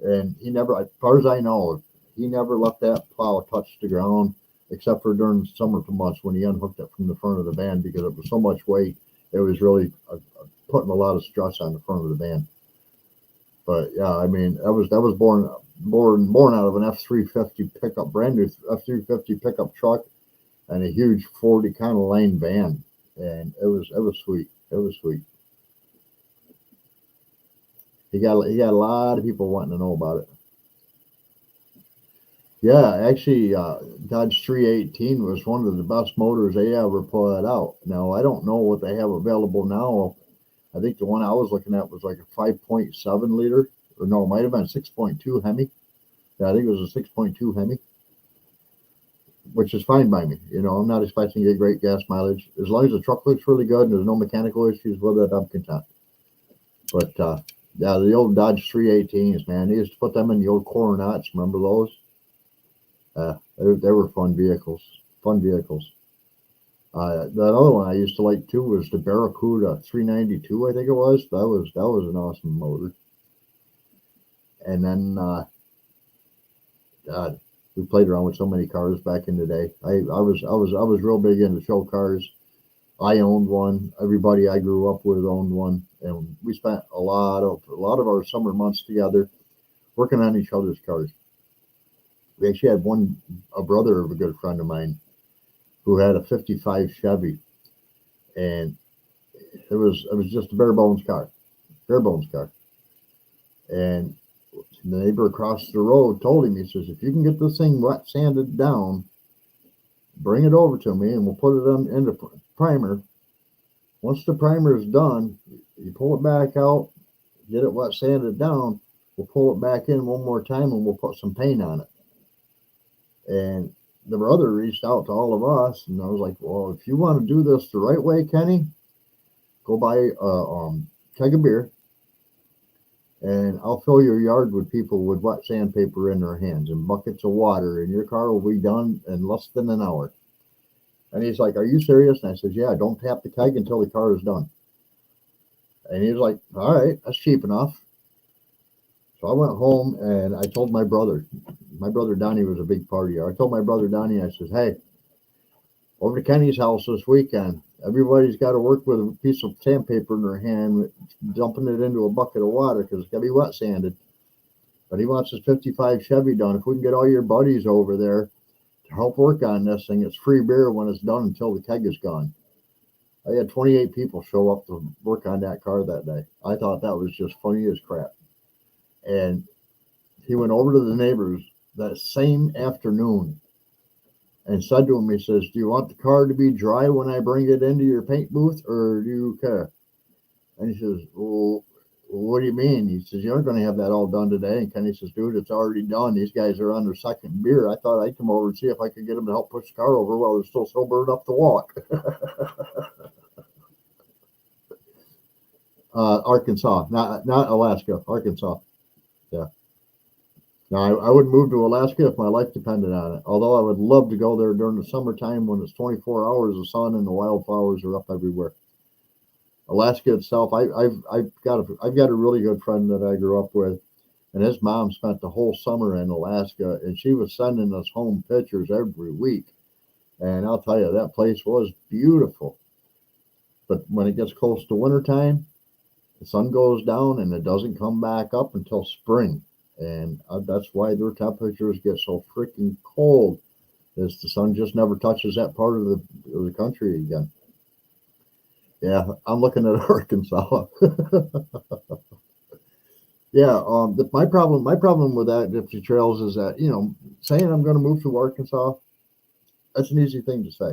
And he never, as far as I know, he never let that plow touch the ground, except for during the summer months when he unhooked it from the front of the van because it was so much weight. It was really putting a lot of stress on the front of the van. But yeah, I mean, that was born out of an F-350 pickup, brand new F-350 pickup truck, and a huge 40 kind of lane van, and it was sweet. It was sweet. He got a lot of people wanting to know about it. Yeah, actually, Dodge 318 was one of the best motors they ever put out. Now I don't know what they have available now. I think the one I was looking at was like a 5.7 liter, or no, it might have been 6.2 Hemi. Yeah, I think it was a 6.2 Hemi, which is fine by me. You know, I'm not expecting to get great gas mileage. As long as the truck looks really good and there's no mechanical issues with it, I'm content. But yeah, the old Dodge 318s, man, they used to put them in the old Coronats. Remember those? They were fun vehicles. Fun vehicles. The other one I used to like too was the Barracuda 392, I think it was. That was an awesome motor. And then, God, we played around with so many cars back in the day. I was real big into show cars. I owned one. Everybody I grew up with owned one, and we spent a lot of our summer months together working on each other's cars. We actually had a brother of a good friend of mine who had a 55 Chevy, and it was just a bare bones car. And the neighbor across the road told him, he says, if you can get this thing wet sanded down, bring it over to me and we'll put it in the primer. Once the primer is done, you pull it back out, get it wet sanded down, we'll pull it back in one more time and we'll put some paint on it. And the brother reached out to all of us, and I was like, well, if you want to do this the right way, Kenny, go buy a keg of beer, and I'll fill your yard with people with wet sandpaper in their hands and buckets of water, and your car will be done in less than an hour. And he's like, are you serious? And I said, yeah, don't tap the keg until the car is done. And he was like, all right, that's cheap enough. So I went home and I told my brother Donnie was a big partier. I told my brother Donnie, I said, hey, over to Kenny's house this weekend, everybody's got to work with a piece of sandpaper in their hand, dumping it into a bucket of water because it's got to be wet sanded. But he wants his 55 Chevy done. If we can get all your buddies over there to help work on this thing, it's free beer when it's done until the keg is gone. I had 28 people show up to work on that car that day. I thought that was just funny as crap. And he went over to the neighbors that same afternoon and said to him, he says, do you want the car to be dry when I bring it into your paint booth, or do you care? And he says, well, what do you mean? He says, you're going to have that all done today. And Kenny says, dude, it's already done. These guys are on their second beer. I thought I'd come over and see if I could get them to help push the car over while they're still sober enough to walk. Arkansas, not Alaska, Arkansas. Yeah. Now, I wouldn't move to Alaska if my life depended on it. Although I would love to go there during the summertime when it's 24 hours of sun and the wildflowers are up everywhere. Alaska itself, I've got a really good friend that I grew up with, and his mom spent the whole summer in Alaska, and she was sending us home pictures every week. And I'll tell you, that place was beautiful. But when it gets close to wintertime, the sun goes down and it doesn't come back up until spring. And that's why their temperatures get so freaking cold, is the sun just never touches that part of the country again. Yeah, I'm looking at Arkansas. Yeah, my problem with that Gypsy Trails is that, you know, saying I'm going to move to Arkansas, that's an easy thing to say.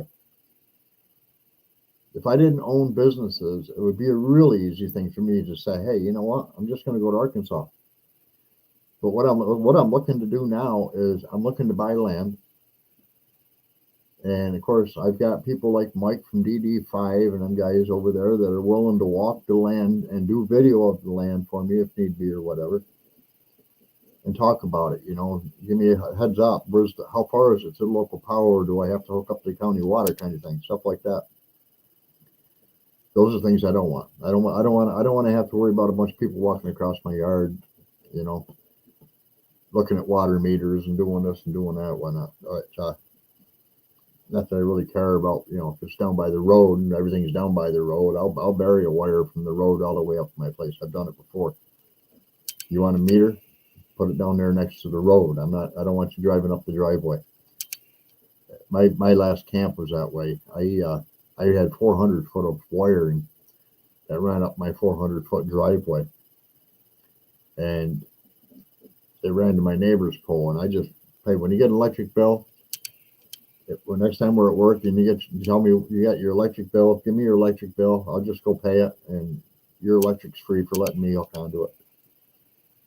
If I didn't own businesses, it would be a really easy thing for me to say, hey, you know what? I'm just going to go to Arkansas. But what I'm looking to do now is I'm looking to buy land And of course, I've got people like Mike from DD5 and them guys over there that are willing to walk the land and do video of the land for me if need be or whatever, and talk about it. Give me a heads up. How far is it to the local power? Do I have to hook up the county water, kind of thing, stuff like that. Those are things I don't want. I don't want to have to worry about a bunch of people walking across my yard, looking at water meters and doing this and doing that. Why not? Not that I really care about, if it's down by the road and everything's down by the road, I'll bury a wire from the road all the way up to my place. I've done it before. You want a meter? Put it down there next to the road. I don't want you driving up the driveway. My last camp was that way. I had 400 foot of wiring that ran up my 400 foot driveway, and it ran to my neighbor's pole. And I just paid. When you get an electric bill, when next time we're at work and you tell me you got your electric bill, give me your electric bill. I'll just go pay it, and your electric's free for letting me hook onto it.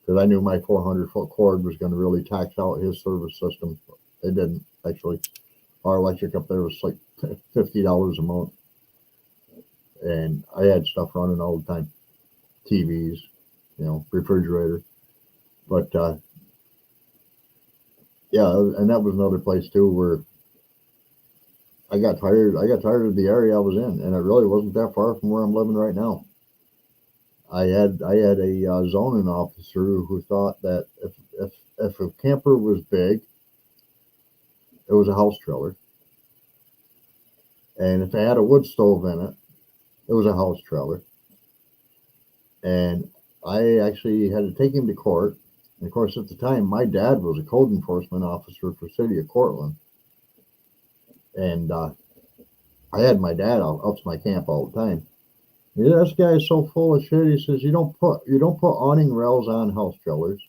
Because I knew my 400 foot cord was going to really tax out his service system. It didn't, actually. Our electric up there was like $50 a month. And I had stuff running all the time. TVs, refrigerator. But, yeah, and that was another place too where I got tired of the area I was in, and it really wasn't that far from where I'm living right now. I had a zoning officer who thought that if a camper was big, it was a house trailer. And if it had a wood stove in it, it was a house trailer. And I actually had to take him to court. And of course, at the time, my dad was a code enforcement officer for the city of Cortland. And I had my dad out to my camp all the time. This guy is so full of shit. He says, you don't put awning rails on house trailers.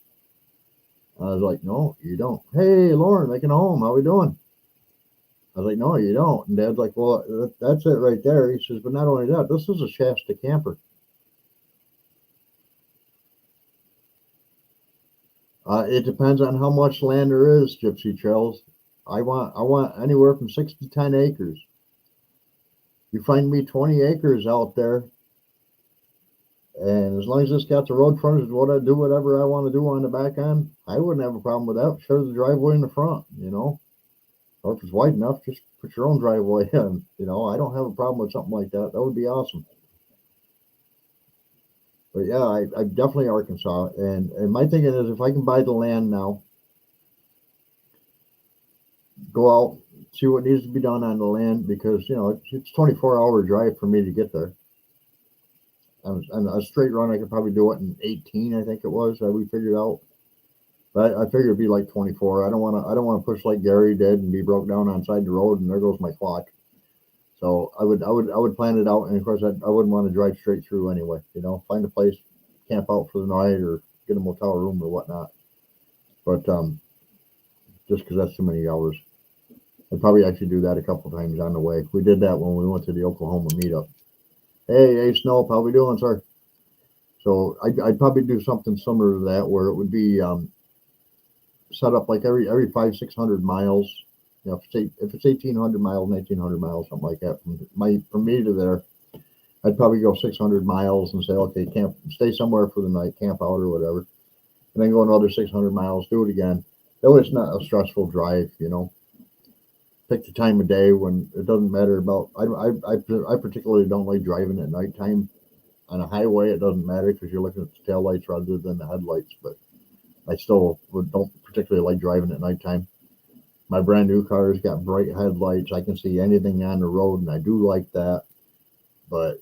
I was like, no, you don't. Hey, Lauren, making a home. How we doing? I was like, no, you don't. And Dad's like, well, that's it right there. He says, but not only that, this is a Shasta camper. It depends on how much land there is, Gypsy Trails. I want anywhere from 6 to 10 acres. You find me 20 acres out there, and as long as it's got the road frontage, do whatever I want to do on the back end, I wouldn't have a problem with that. Share the driveway in the front, or if it's wide enough, just put your own driveway in. I don't have a problem with something like that. That would be awesome. But yeah, I definitely Arkansas, and my thinking is if I can buy the land now, go out, see what needs to be done on the land, because it's 24-hour drive for me to get there. On a straight run, I could probably do it in 18, I think it was, that we figured out. But I figured it'd be like 24. I don't want to push like Gary did and be broke down on side the road, and there goes my clock. So I would plan it out, and of course I wouldn't want to drive straight through anyway. Find a place, camp out for the night, or get a motel room or whatnot. But just because that's too many hours. I'd probably actually do that a couple times on the way. We did that when we went to the Oklahoma meetup. Hey, Snope, how we doing, sir? So I'd probably do something similar to that, where it would be set up like every 500-600 miles. If it's 1,800 miles, 1,900 miles, something like that, from me to there, I'd probably go 600 miles and say, okay, stay somewhere for the night, camp out or whatever, and then go another 600 miles, do it again. That way it's not a stressful drive, Pick the time of day when it doesn't matter about. I particularly don't like driving at nighttime on a highway. It doesn't matter because you're looking at the taillights rather than the headlights. But I still don't particularly like driving at nighttime. My brand new car's got bright headlights. I can see anything on the road, and I do like that. But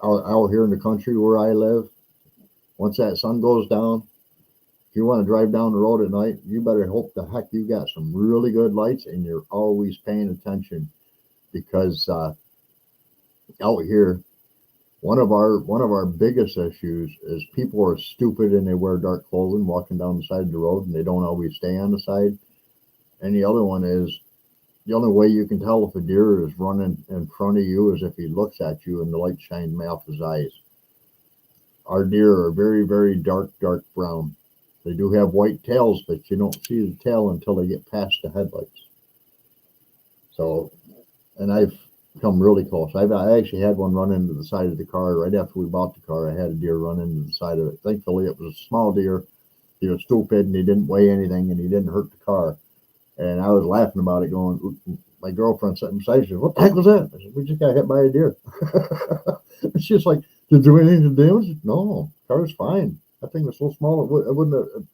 out here in the country where I live, once that sun goes down, if you want to drive down the road at night, you better hope the heck you got some really good lights and you're always paying attention, because out here, one of our biggest issues is people are stupid and they wear dark clothing walking down the side of the road, and they don't always stay on the side. And the other one is, the only way you can tell if a deer is running in front of you is if he looks at you and the light shines off his eyes. Our deer are very, very dark brown. They do have white tails, but you don't see the tail until they get past the headlights. So, and I've come really close. I actually had one run into the side of the car right after we bought the car. I had a deer run into the side of it. Thankfully, it was a small deer. He was stupid and he didn't weigh anything and he didn't hurt the car. And I was laughing about it, going, my girlfriend sitting beside me, she said, "What the heck was that?" I said, "We just got hit by a deer." She's like, "Did you do anything to damage it?" "No, the car's fine. That thing was so small, it wouldn't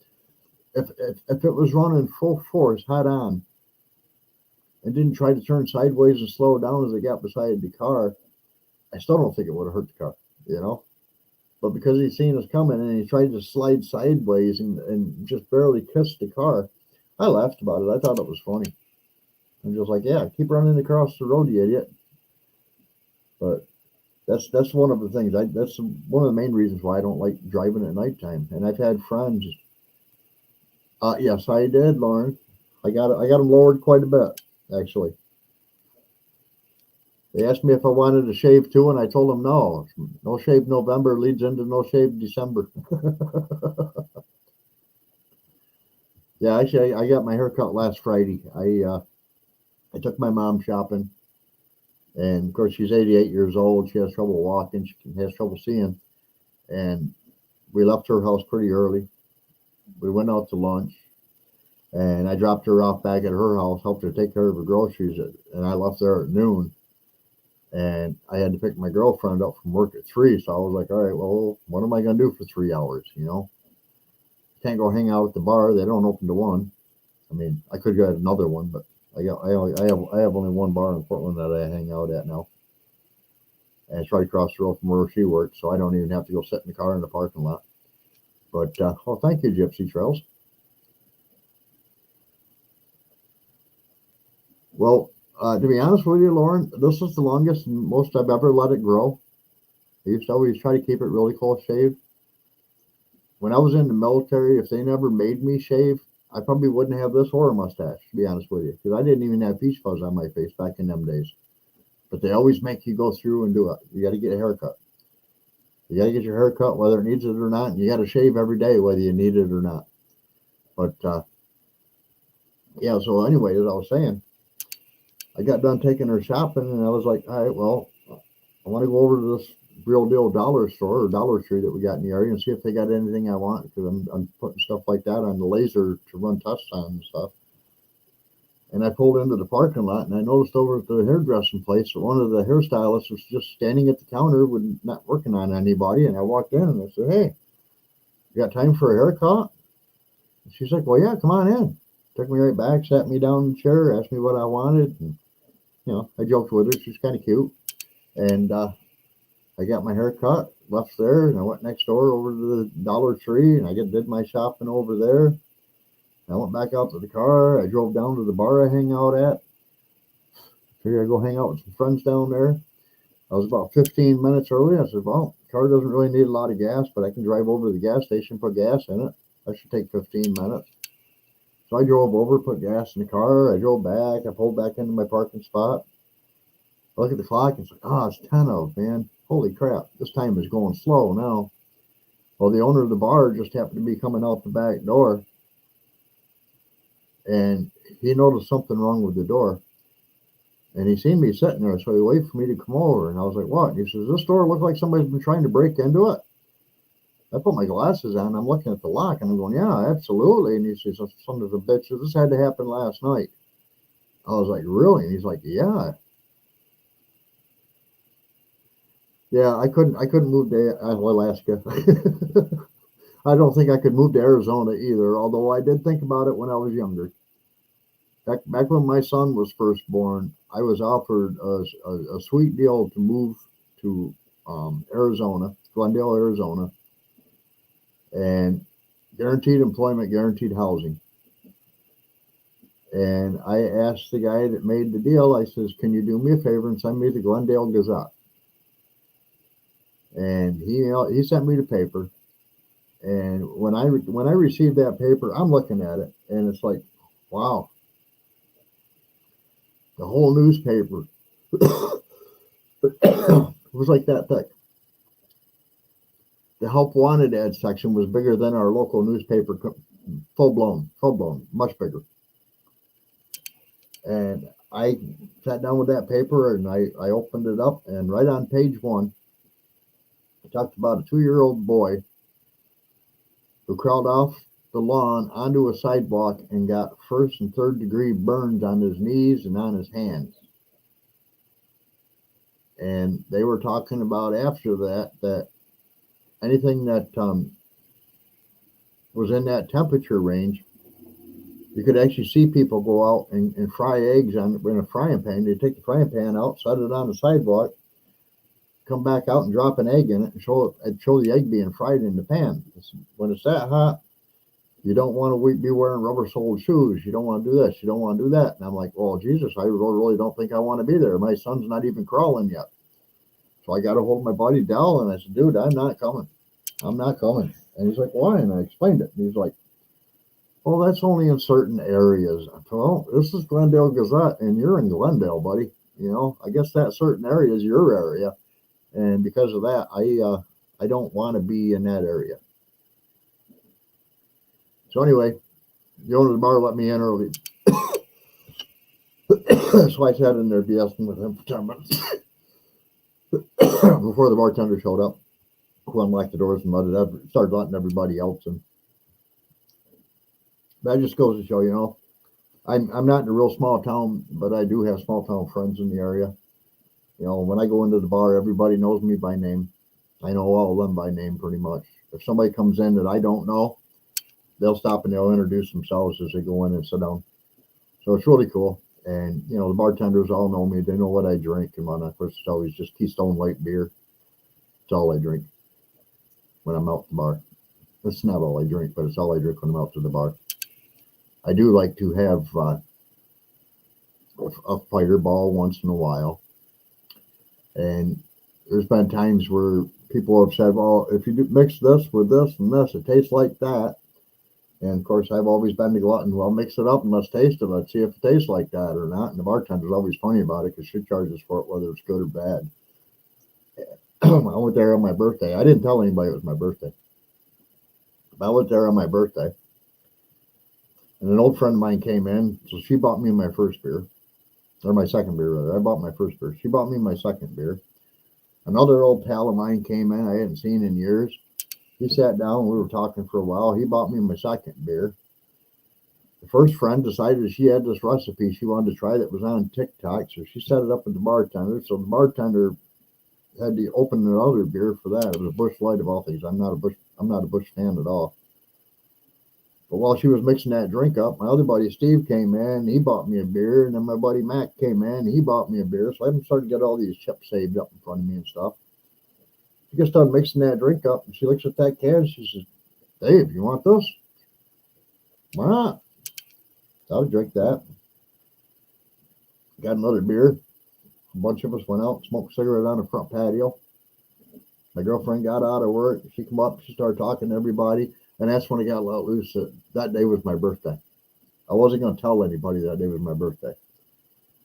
have, if it was running full force, head on, and didn't try to turn sideways and slow down as it got beside the car, I still don't think it would have hurt the car, you know? But because he's seen us coming and he tried to slide sideways and just barely kissed the car, I laughed about it. I thought it was funny. I'm just like, yeah, keep running across the road, you idiot. But that's one of the things. That's one of the main reasons why I don't like driving at nighttime. And I've had friends. Yes, I did, Lauren. I got them lowered quite a bit, actually. They asked me if I wanted to shave too, and I told them no. No shave November leads into no shave December. Yeah, actually, I got my hair cut last Friday. I took my mom shopping, and of course she's 88 years old. She has trouble walking. She has trouble seeing, and we left her house pretty early. We went out to lunch, and I dropped her off back at her house, helped her take care of her groceries, and I left there at noon. And I had to pick my girlfriend up from work at 3, so I was like, all right, well, what am I going to do for 3 hours, you know? Can't go hang out at the bar. They don't open to 1. I mean, I could go at another one, but I have only one bar in Portland that I hang out at now. And it's right across the road from where she works, so I don't even have to go sit in the car in the parking lot. But, well, thank you, Gypsy Trails. Well, to be honest with you, Lauren, this is the longest and most I've ever let it grow. I used to always try to keep it really close shaved. When I was in the military, if they never made me shave, I probably wouldn't have this or a mustache, to be honest with you, because I didn't even have peach fuzz on my face back in them days. But they always make you go through and do it. You got to get a haircut. You got to get your hair cut whether it needs it or not, and you got to shave every day whether you need it or not. But, yeah, so anyway, as I was saying, I got done taking her shopping, and I was like, all right, well, I want to go over to this real deal dollar store or Dollar Tree that we got in the area and see if they got anything I want, because I'm putting stuff like that on the laser to run tests on and stuff. And I pulled into the parking lot, and I noticed over at the hairdressing place that one of the hairstylists was just standing at the counter with not working on anybody. And I walked in and I said, "Hey, you got time for a haircut?" And she's like, "Well, yeah, come on in." Took me right back, sat me down in the chair, asked me what I wanted, and I joked with her. She's kind of cute. And I got my hair cut, left there, and I went next door over to the Dollar Tree, and I did my shopping over there. I went back out to the car. I drove down to the bar I hang out at. Figured I'd go hang out with some friends down there. I was about 15 minutes early. I said, well, the car doesn't really need a lot of gas, but I can drive over to the gas station, put gas in it. That should take 15 minutes. So I drove over, put gas in the car. I drove back. I pulled back into my parking spot. I look at the clock and it's like, it's 10:00, man. Holy crap. This time is going slow now. Well, the owner of the bar just happened to be coming out the back door. And he noticed something wrong with the door. And he seen me sitting there, so he waited for me to come over. And I was like, what? And he says, this door looks like somebody's been trying to break into it. I put my glasses on. I'm looking at the lock, and I'm going, yeah, absolutely. And he says, son of a bitch, this had to happen last night. I was like, really? And he's like, yeah. Yeah, I couldn't move to Alaska. I don't think I could move to Arizona either, although I did think about it when I was younger. Back when my son was first born, I was offered a sweet deal to move to Arizona, Glendale, Arizona, and guaranteed employment, guaranteed housing. And I asked the guy that made the deal, I says, can you do me a favor and send me the Glendale Gazette? And he sent me the paper. And when I received that paper, I'm looking at it, and it's like, wow. The whole newspaper was like that thick. The help wanted ad section was bigger than our local newspaper, full blown, much bigger. And I sat down with that paper and I opened it up, and right on page 1, it talked about a 2-year-old boy who crawled off the lawn onto a sidewalk and got 1st and 3rd degree burns on his knees and on his hands. And they were talking about after that anything that was in that temperature range, you could actually see people go out and fry eggs in a frying pan. They take the frying pan out, set it on the sidewalk, come back out and drop an egg in it and show the egg being fried in the pan. When it's that hot, you don't want to be wearing rubber-soled shoes. You don't want to do this. You don't want to do that. And I'm like, well, Jesus, I really don't think I want to be there. My son's not even crawling yet. So I got a hold of my buddy Dell, and I said, dude, I'm not coming. I'm not coming. And he's like, why? And I explained it. And he's like, well, that's only in certain areas. Well, this is Glendale Gazette, and you're in Glendale, buddy. You know, I guess that certain area is your area. And because of that, I don't want to be in that area. So anyway, the owner of the bar let me in early. So I sat in there BSing with him for 10 minutes before the bartender showed up, who unlocked the doors and started letting everybody else in. That just goes to show, you know, I'm not in a real small town, but I do have small town friends in the area. You know, when I go into the bar, everybody knows me by name. I know all of them by name pretty much. If somebody comes in that I don't know, they'll stop and they'll introduce themselves as they go in and sit down. So it's really cool. And, you know, the bartenders all know me. They know what I drink and whatnot. Of course, it's always just Keystone Light beer. It's all I drink when I'm out at the bar. It's not all I drink, but it's all I drink when I'm out to the bar. I do like to have a fireball once in a while. And there's been times where people have said, well, if you mix this with this and this, it tastes like that. And of course, I've always been the glutton. Well, mix it up and let's taste it. Let's see if it tastes like that or not. And the bartender's always funny about it because she charges for it, whether it's good or bad. I went there on my birthday. I didn't tell anybody it was my birthday. But I went there on my birthday. And an old friend of mine came in. So she bought me my first beer. Or my second beer, rather. I bought my first beer. She bought me my second beer. Another old pal of mine came in I hadn't seen in years. He sat down. We were talking for a while. He bought me my second beer. The first friend decided she had this recipe she wanted to try that was on TikTok. So she set it up with the bartender. So the bartender had to open another beer for that. It was a Busch Light of all things. I'm not a Busch fan at all. But while she was mixing that drink up, my other buddy Steve came in. He bought me a beer, and then my buddy Mac came in. He bought me a beer. So I started to get all these chips saved up in front of me and stuff. She just started mixing that drink up, and she looks at that can. She says, "Dave, you want this?" Why not? So I'll drink that. Got another beer. A bunch of us went out, smoked a cigarette on the front patio. My girlfriend got out of work. She came up. She started talking to everybody. And that's when it got let loose. That day was my birthday. I wasn't going to tell anybody that day was my birthday.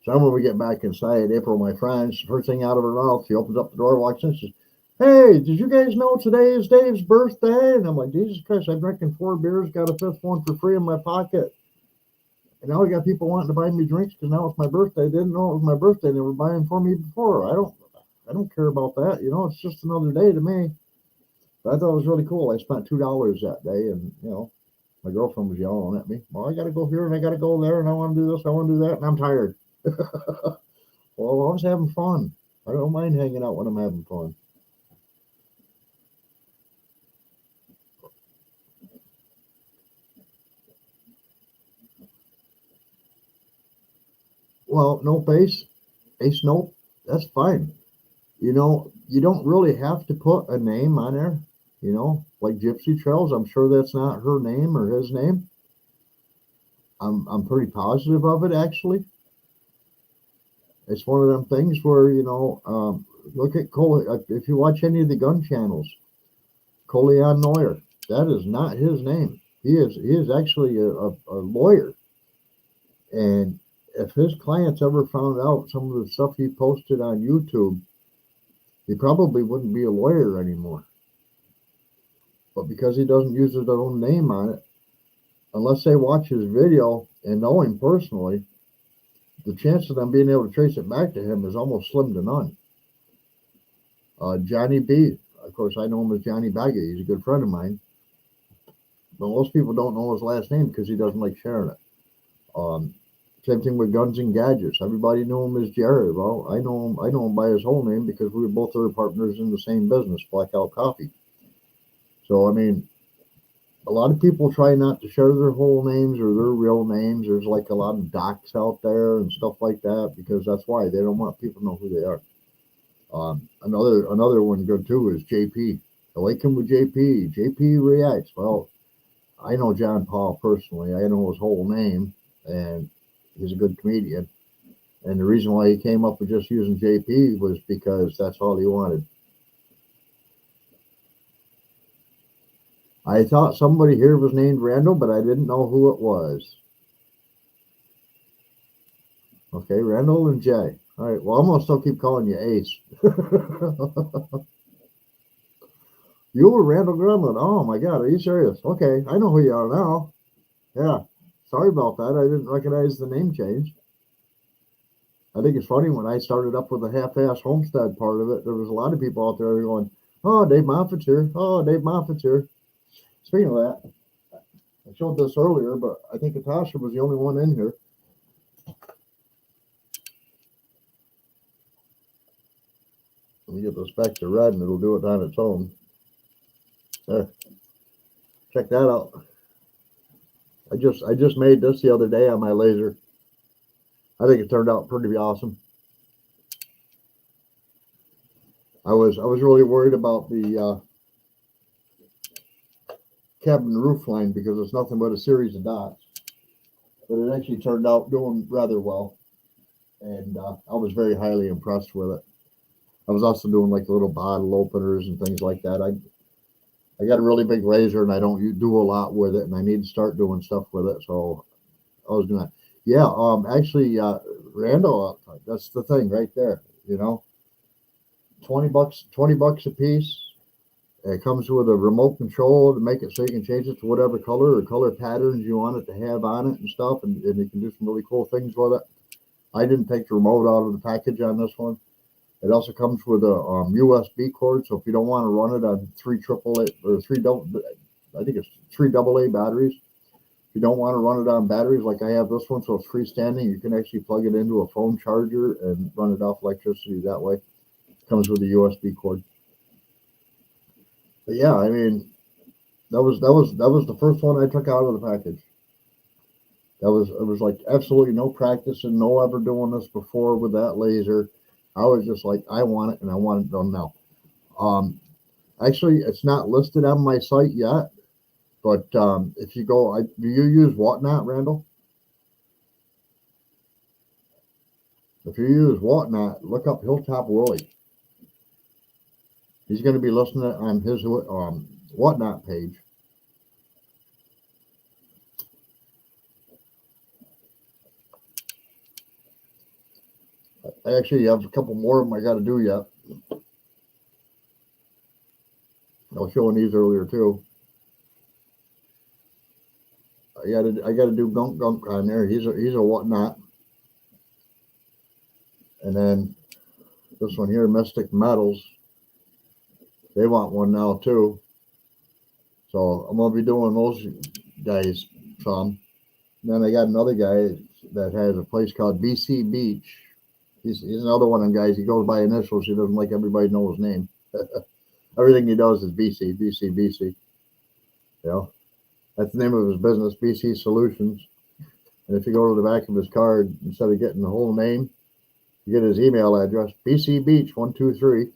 So when we get back inside, April, my friend, first thing out of her mouth, she opens up the door, walks in, says, "Hey, did you guys know today is Dave's birthday?" And I'm like, Jesus Christ, I'm drinking 4 beers, got a 5th one for free in my pocket. And now we got people wanting to buy me drinks because now it's my birthday. They didn't know it was my birthday. They were buying for me before. I don't care about that. You know, it's just another day to me. But I thought it was really cool. I spent $2 that day, and, you know, my girlfriend was yelling at me. Well, I got to go here, and I got to go there, and I want to do this, I want to do that, and I'm tired. Well, I was having fun. I don't mind hanging out when I'm having fun. Well, no face, ace, nope, that's fine. You know, you don't really have to put a name on there. You know, like Gypsy Trails, I'm sure that's not her name or his name. I'm pretty positive of it, actually. It's one of them things where, you know, look at Cole. If you watch any of the gun channels, Coleon Neuer, that is not his name. He is actually a lawyer. And if his clients ever found out some of the stuff he posted on YouTube, he probably wouldn't be a lawyer anymore. But because he doesn't use his own name on it, unless they watch his video and know him personally, the chance of them being able to trace it back to him is almost slim to none. Johnny B, of course, I know him as Johnny Baggy. He's a good friend of mine, but most people don't know his last name because he doesn't like sharing it. Same thing with Guns and Gadgets. Everybody knew him as Jared. Well, I know him by his whole name because we were both other partners in the same business, Blackout Coffee. So I mean, a lot of people try not to share their whole names or their real names. There's like a lot of docs out there and stuff like that because that's why they don't want people to know who they are. Another one good too is JP. Awaken with JP. JP Reacts. Well, I know John Paul personally. I know his whole name, and he's a good comedian. And the reason why he came up with just using JP was because that's all he wanted. I thought somebody here was named Randall, but I didn't know who it was. Okay, Randall and Jay. All right, well, I'm going to still keep calling you Ace. You were Randall Gremlin. Oh, my God, are you serious? Okay, I know who you are now. Yeah, sorry about that. I didn't recognize the name change. I think it's funny, when I started up with the HalfAss Homestead part of it, there was a lot of people out there going, oh, Dave Moffitt's here. Oh, Dave Moffitt's here. Speaking of that, I showed this earlier, but I think Natasha was the only one in here. Let me get this back to red and it'll do it on its own. There. Check that out. I just made this the other day on my laser. I think it turned out pretty awesome. I was really worried about the cabin roof line because it's nothing but a series of dots, but it actually turned out doing rather well, and I was very highly impressed with it. I was also doing like little bottle openers and things like that. I got a really big laser and I don't do a lot with it, and I need to start doing stuff with it. So I was doing that. Yeah, actually, Randall, that's the thing right there. You know, $20 a piece. It comes with a remote control to make it so you can change it to whatever color or color patterns you want it to have on it and stuff, and you can do some really cool things with it. I didn't take the remote out of the package on this one. It also comes with a USB cord, so if you don't want to run it on three AA batteries, if you don't want to run it on batteries like I have this one, so it's freestanding, you can actually plug it into a phone charger and run it off electricity that way. It comes with a USB cord. But yeah, I mean, that was the first one I took out of the package. It was like absolutely no practice and no ever doing this before with that laser. I was just like, I want it and I want it done now. Actually, it's not listed on my site yet, but if you go, do you use Whatnot, Randall? If you use Whatnot, look up Hilltop Willie. He's going to be listing it on his Whatnot page. I actually have a couple more of them I got to do yet. I was showing these earlier too. I got to do Gunk on there. He's a Whatnot. And then this one here, Mystic Metals. They want one now too. So I'm gonna be doing those guys some. And then I got another guy that has a place called BC Beach. He's another one of them guys. He goes by initials. He doesn't like everybody to know his name. Everything he does is BC, BC, BC. You know, that's the name of his business, BC Solutions. And if you go to the back of his card, instead of getting the whole name, you get his email address, BC Beach 123.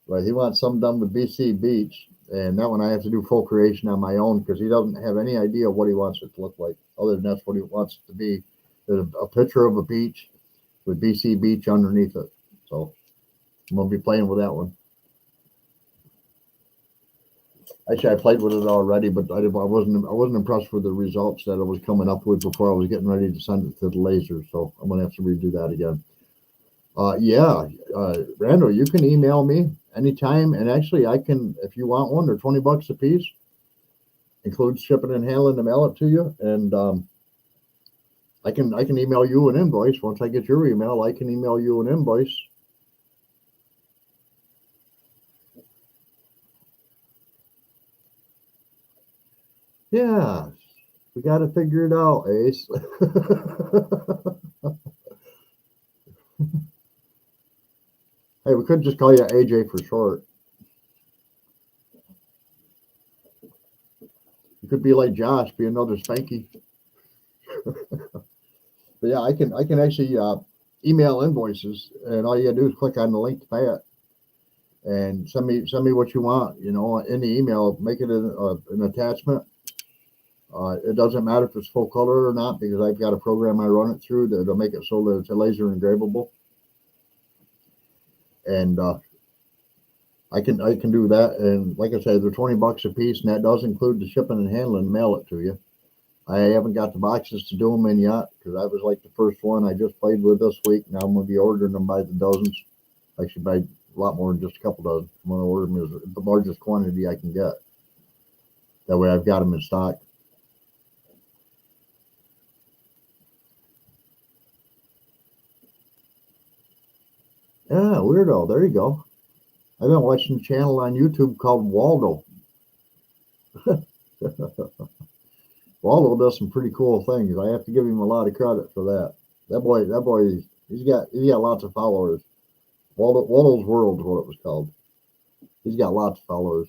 But he wants something done with BC Beach, and that one I have to do full creation on my own because he doesn't have any idea what he wants it to look like, other than that's what he wants it to be. There's a picture of a beach with BC Beach underneath it. So I'm going to be playing with that one. Actually, I played with it already, but I wasn't impressed with the results that I was coming up with before I was getting ready to send it to the laser. So I'm going to have to redo that again. Randall, you can email me anytime, and actually I can, if you want one, they're $20 a piece, includes shipping and handling to mail it to you, and I can email you an invoice. Once I get your email, I can email you an invoice. Yeah, we got to figure it out, Ace. Hey, we could just call you AJ for short. You could be like Josh, be another Spanky. But yeah, I can actually email invoices, and all you gotta do is click on the link to pay it, and send me what you want. You know, in the email, make it an attachment. It doesn't matter if it's full color or not because I've got a program I run it through that'll make it so that it's a laser engravable, and I can do that. And like I said, they're $20 a piece, and that does include the shipping and handling. Mail it to you. I haven't got the boxes to do them in yet because that was like the first one I just played with this week. Now I'm going to be ordering them by the dozens. Actually, by a lot more than just a couple dozen. I'm going to order them as the largest quantity I can get. That way I've got them in stock. Yeah, weirdo. There you go. I've been watching a channel on YouTube called Waldo. Waldo does some pretty cool things. I have to give him a lot of credit for that. That boy, he's got lots of followers. Waldo's World is what it was called. He's got lots of followers.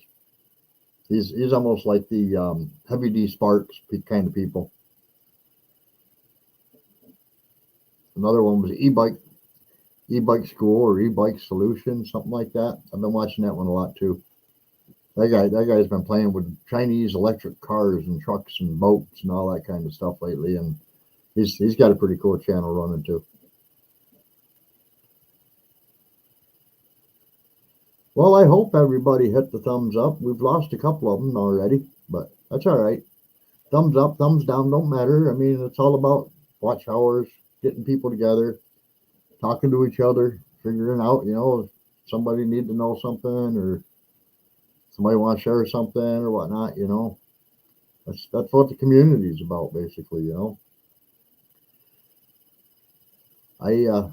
He's almost like the Heavy D Sparks kind of people. Another one was e-bike school or e-bike solution, something like that. I've been watching that one a lot too. That guy's been playing with Chinese electric cars and trucks and boats and all that kind of stuff lately, and he's got a pretty cool channel running too. Well, I hope everybody hit the thumbs up. We've lost a couple of them already, but that's all right. Thumbs up, thumbs down, don't matter. I mean, it's all about watch hours, getting people together, talking to each other, figuring out, if somebody need to know something or somebody want to share something or whatnot. That's what the community is about, basically. I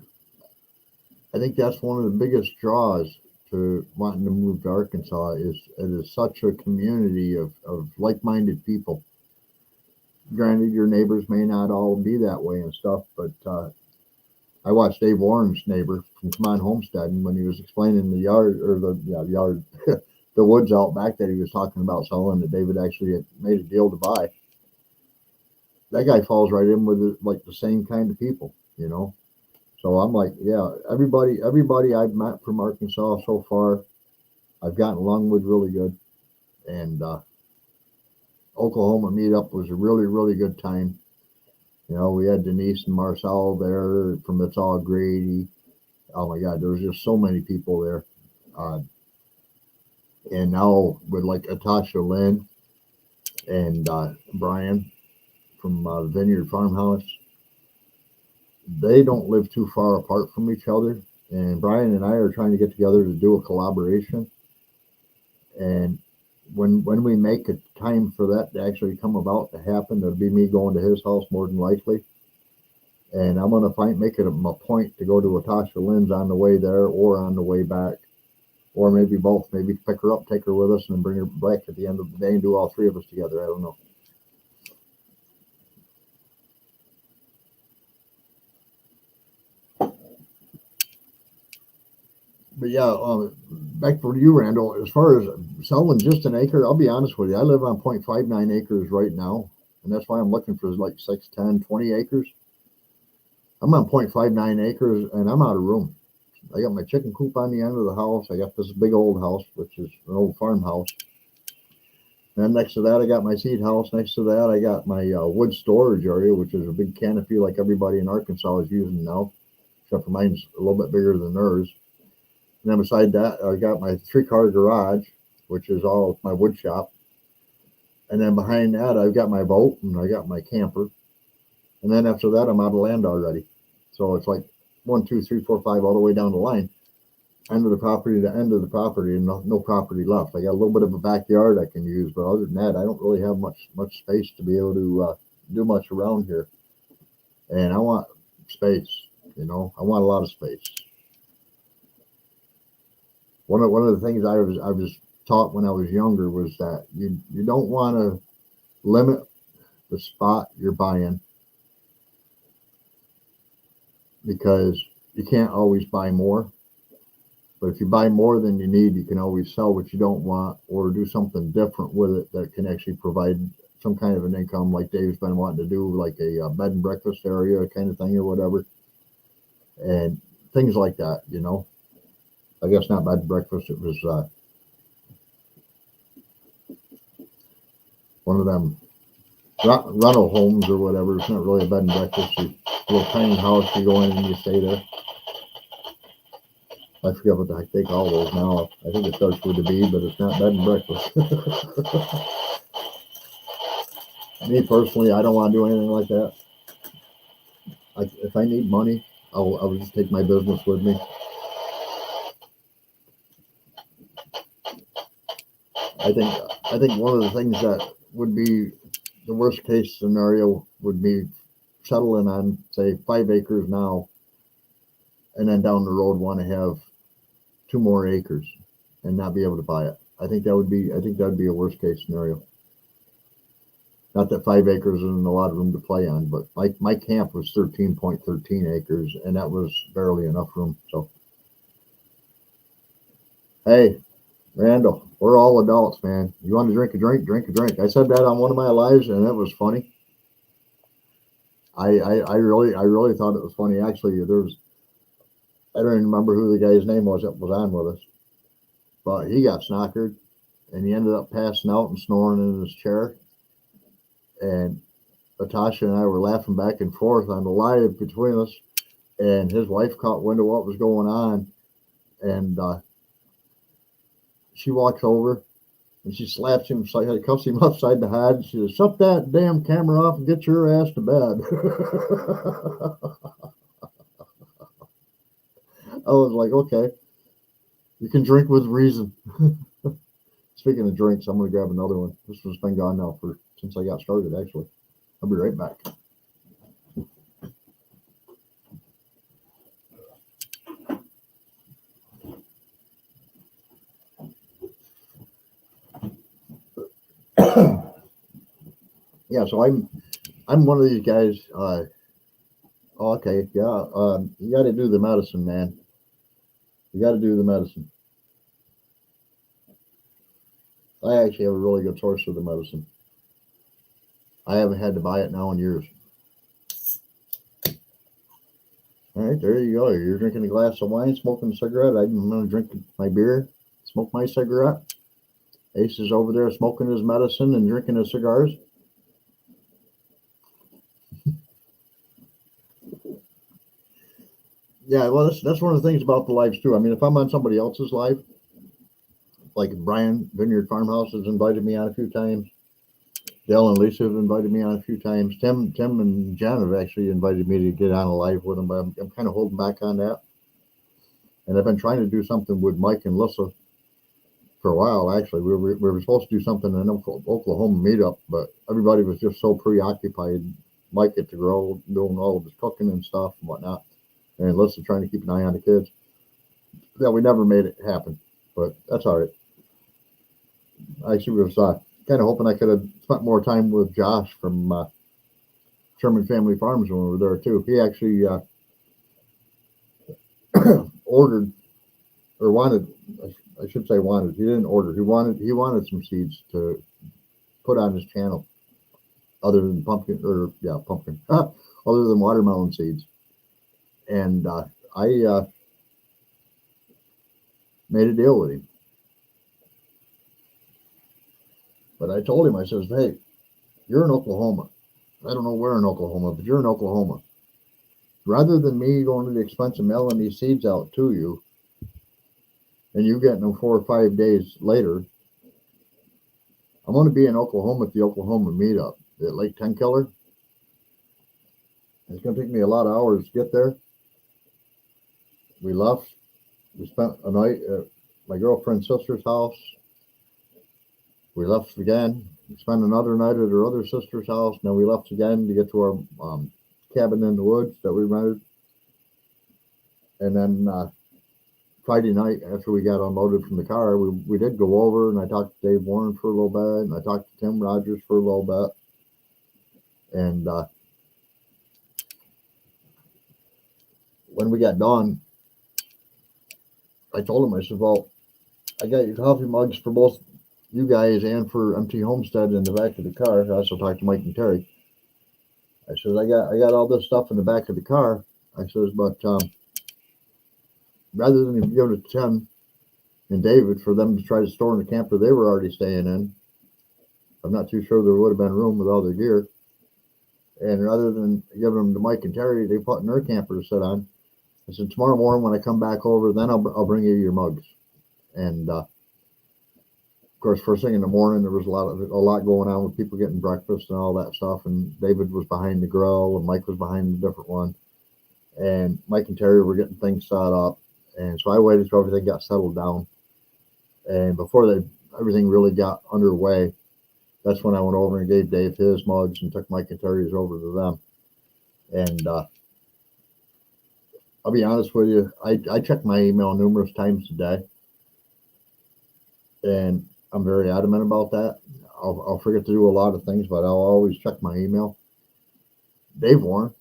I think that's one of the biggest draws to wanting to move to Arkansas is it is such a community of like-minded people. Granted, your neighbors may not all be that way and stuff, but I watched Dave Warren's neighbor from Come On Homestead, and when he was explaining the yard or the yard, the woods out back that he was talking about selling that David actually had made a deal to buy, that guy falls right in with like the same kind of people. So I'm like, yeah, everybody I've met from Arkansas so far, I've gotten along with really good, and Oklahoma meetup was a really really good time. We had Denise and Marcel there from It's All Grady. Oh my God, there was just so many people there. Uh, and now with like Atasha Lynn and Brian from Vineyard Farmhouse, they don't live too far apart from each other. And Brian and I are trying to get together to do a collaboration. And when we make a time for that to actually come about to happen, it'll be me going to his house more than likely. And I'm gonna make it a point to go to Atasha Lynn's on the way there or on the way back, or maybe both. Maybe pick her up, take her with us, and then bring her back at the end of the day and do all three of us together. I don't know. But yeah, back for you, Randall. As far as selling just an acre, I'll be honest with you. I live on 0.59 acres right now, and that's why I'm looking for like 6, 10, 20 acres. I'm on 0.59 acres, and I'm out of room. I got my chicken coop on the end of the house. I got this big old house, which is an old farmhouse. And next to that, I got my seed house. Next to that, I got my wood storage area, which is a big canopy like everybody in Arkansas is using now, except for mine's a little bit bigger than theirs. And then beside that, I got my 3-car garage, which is all my wood shop. And then behind that, I've got my boat and I got my camper. And then after that, I'm out of land already. So it's like 1, 2, 3, 4, 5, all the way down the line. End of the property to end of the property, and no property left. I got a little bit of a backyard I can use, but other than that, I don't really have much space to be able to do much around here. and I want space. I want a lot of space. One of the things I was taught when I was younger was that you don't want to limit the spot you're buying, because you can't always buy more. But if you buy more than you need, you can always sell what you don't want or do something different with it that can actually provide some kind of an income, like Dave's been wanting to do, like a bed and breakfast area kind of thing or whatever, and things like that. I guess not bed and breakfast. It was one of them rental homes or whatever. It's not really a bed and breakfast. A little tiny house, you go in and you stay there. I forget what the heck they call those now. I think it starts with a B, but it's not bed and breakfast. Me personally, I don't want to do anything like that. If I need money, I'll just take my business with me. I think one of the things that would be the worst case scenario would be settling on, say, 5 acres now, and then down the road want to have 2 more acres and not be able to buy it. I think that would be a worst case scenario. Not that 5 acres isn't a lot of room to play on, but my camp was 13.13 acres, and that was barely enough room. So, hey, Randall, we're all adults, man. You want to drink a drink, drink a drink. I said that on one of my lives, and it was funny. I really thought it was funny. Actually, I don't even remember who the guy's name was that was on with us, but he got snockered, and he ended up passing out and snoring in his chair. And Natasha and I were laughing back and forth on the live between us, and his wife caught wind of what was going on, and she walks over and she slaps him, cuffs him upside the head. She says, "Shut that damn camera off and get your ass to bed." I was like, okay, you can drink with reason. Speaking of drinks, I'm going to grab another one. This one's been gone now since I got started, actually. I'll be right back. Yeah, so I'm one of these guys. Okay, yeah. You got to do the medicine, man. You got to do the medicine. I actually have a really good source of the medicine. I haven't had to buy it now in years. All right, there you go. You're drinking a glass of wine, smoking a cigarette. I'm going to drink my beer, smoke my cigarette. Ace is over there smoking his medicine and drinking his cigars. Yeah, well, that's one of the things about the lives too. I mean, if I'm on somebody else's live, like Brian Vineyard Farmhouse has invited me on a few times. Dale and Lisa have invited me on a few times. Tim and Jen have actually invited me to get on a live with them, but I'm kind of holding back on that. And I've been trying to do something with Mike and Lissa for a while. Actually, we were supposed to do something in an Oklahoma meetup, but everybody was just so preoccupied. Mike at the grill doing all of his cooking and stuff and whatnot, and Lissa trying to keep an eye on the kids. Yeah, we never made it happen, but that's all right. I actually was kind of hoping I could have spent more time with Josh from Sherman Family Farms when we were there too. He actually ordered, or wanted, I should say wanted. He didn't order. He wanted some seeds to put on his channel, other than pumpkin. Other than watermelon seeds. And I made a deal with him. But I told him, I says, hey, you're in Oklahoma. I don't know where in Oklahoma, but you're in Oklahoma. Rather than me going to the expense of mailing these seeds out to you, and you getting them 4 or 5 days later, I'm going to be in Oklahoma at the Oklahoma meetup at Lake Tenkiller. It's going to take me a lot of hours to get there. We left. We spent a night at my girlfriend's sister's house. We left again. We spent another night at her other sister's house. Then we left again to get to our cabin in the woods that we rented. And then Friday night, after we got unloaded from the car, we did go over, and I talked to Dave Warren for a little bit, and I talked to Tim Rogers for a little bit. And when we got done, I told him, I said, well, I got your coffee mugs for both you guys and for MT Homestead in the back of the car. I also talked to Mike and Terry. I said, I got all this stuff in the back of the car. I says, but rather than give it to Tim and David for them to try to store in the camper they were already staying in, I'm not too sure there would have been room with all their gear. And rather than giving them to Mike and Terry, they put in their camper to sit on. I said, tomorrow morning when I come back over, then I'll bring you your mugs. And of course, first thing in the morning, there was a lot going on with people getting breakfast and all that stuff. And David was behind the grill, and Mike was behind a different one. And Mike and Terry were getting things set up. And so I waited till everything got settled down. And before everything really got underway, that's when I went over and gave Dave his mugs and took Mike and Terry's over to them. And I'll be honest with you, I check my email numerous times a day. And I'm very adamant about that. I'll forget to do a lot of things, but I'll always check my email. Dave Warren.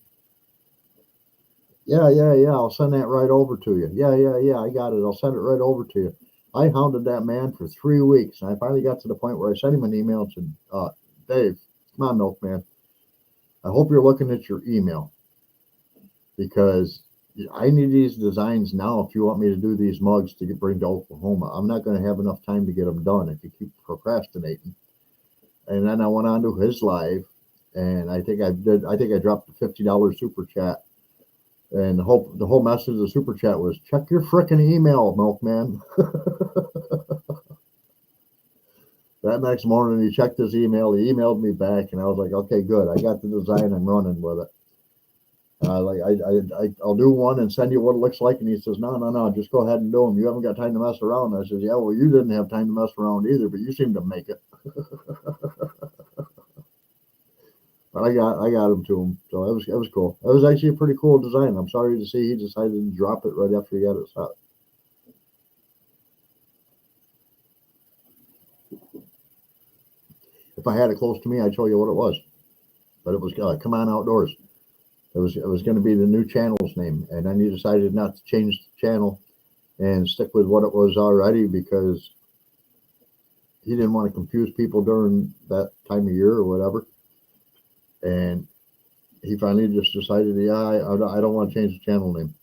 Yeah, I'll send that right over to you. Yeah, I got it. I'll send it right over to you. I hounded that man for 3 weeks, and I finally got to the point where I sent him an email and said, Dave, come on, Milkman. I hope you're looking at your email, because I need these designs now if you want me to do these mugs to bring to Oklahoma. I'm not going to have enough time to get them done if you keep procrastinating. And then I went on to his live, and I think I dropped a $50 super chat. And the whole message of the super chat was, check your frickin' email, Milkman. That next morning, he checked his email. He emailed me back, and I was like, okay, good. I got the design. I'm running with it. I'll do one and send you what it looks like. And he says, no, just go ahead and do them. You haven't got time to mess around. I says, yeah, well, you didn't have time to mess around either, but you seem to make it. But I got him to him, so it was cool. It was actually a pretty cool design. I'm sorry to see he decided to drop it right after he got it set. If I had it close to me, I'd show you what it was. But it was Come On Outdoors. It was going to be the new channel's name, and then he decided not to change the channel and stick with what it was already, because he didn't want to confuse people during that time of year or whatever. And he finally just decided, I don't want to change the channel name.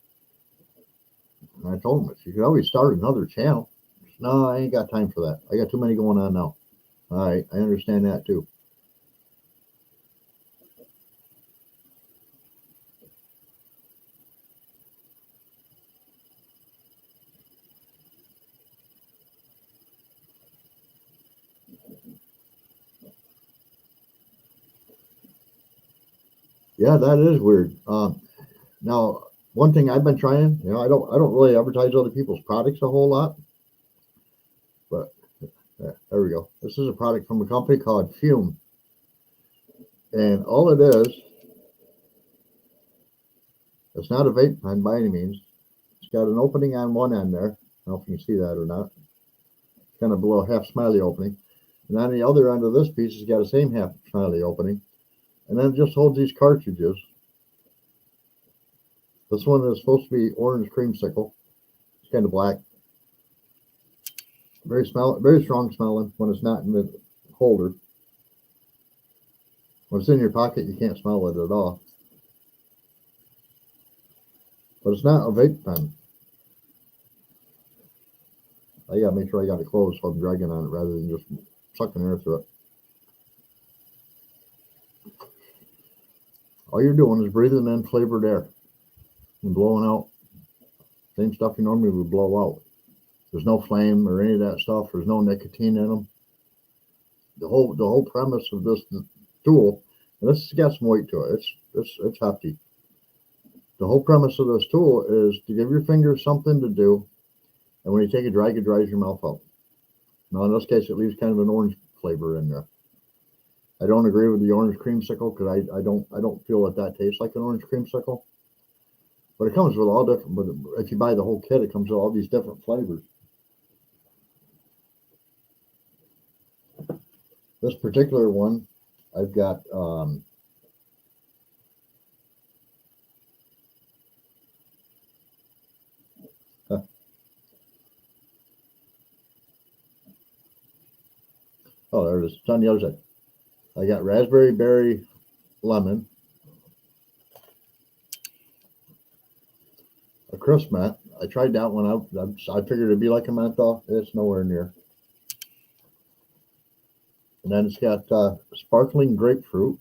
And I told him, you could always start another channel. Said, no, I ain't got time for that. I got too many going on now. All right, I understand that too. Yeah, that is weird. Now, one thing I've been trying, I don't really advertise other people's products a whole lot, but there we go. This is a product from a company called Fume, and all it is, it's not a vape pen by any means. It's got an opening on one end there. I don't know if you can see that or not. It's kind of below a half smiley opening, and on the other end of this piece, it's got the same half smiley opening. And then it just holds these cartridges. This one is supposed to be orange creamsicle. It's kind of black. Very strong smelling when it's not in the holder. When it's in your pocket, you can't smell it at all. But it's not a vape pen. I gotta make sure I got it closed so I'm dragging on it rather than just sucking air through it. All you're doing is breathing in flavored air and blowing out same stuff you normally would blow out. There's no flame or any of that stuff. There's no nicotine in them. The whole premise of this tool, and this has got some weight to it. It's hefty. The whole premise of this tool is to give your fingers something to do, and when you take a drag, it dries your mouth out. Now in this case, it leaves kind of an orange flavor in there. I don't agree with the orange creamsicle because I don't feel that tastes like an orange creamsicle. But it comes with all different. But if you buy the whole kit, it comes with all these different flavors. This particular one, I've got oh, there it is. It's on the other side. I got raspberry, berry, lemon, a crisp mint. I tried that one out. I figured it'd be like a menthol. It's nowhere near. And then it's got sparkling grapefruit,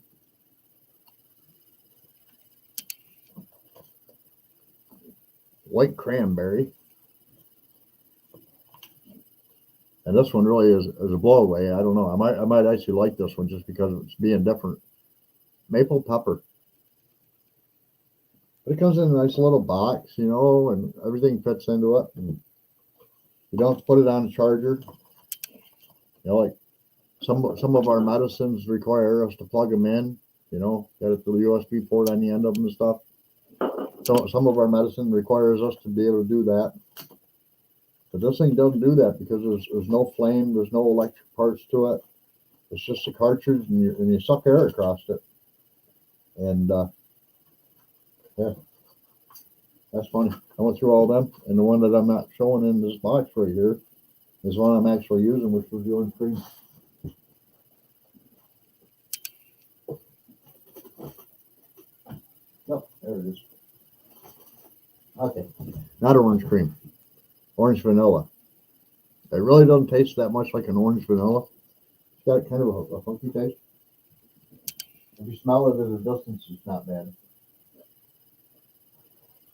white cranberry, and this one really is a blowaway. I don't know. I might actually like this one just because it's being different. Maple pepper. But it comes in a nice little box, you know, and everything fits into it. And you don't have to put it on a charger. You know, like some of our medicines require us to plug them in. You know, got the USB port on the end of them and stuff. So some of our medicine requires us to be able to do that. But this thing doesn't do that because there's no flame, there's no electric parts to it. It's just a cartridge, and you suck air across it. And yeah, that's funny. I went through all them, and the one that I'm not showing in this box right here is one I'm actually using, which was the orange cream. Oh, there it is. Okay, not orange cream, orange vanilla. It really doesn't taste that much like an orange vanilla. It's got kind of a funky taste. If you smell it at a distance, it's not bad.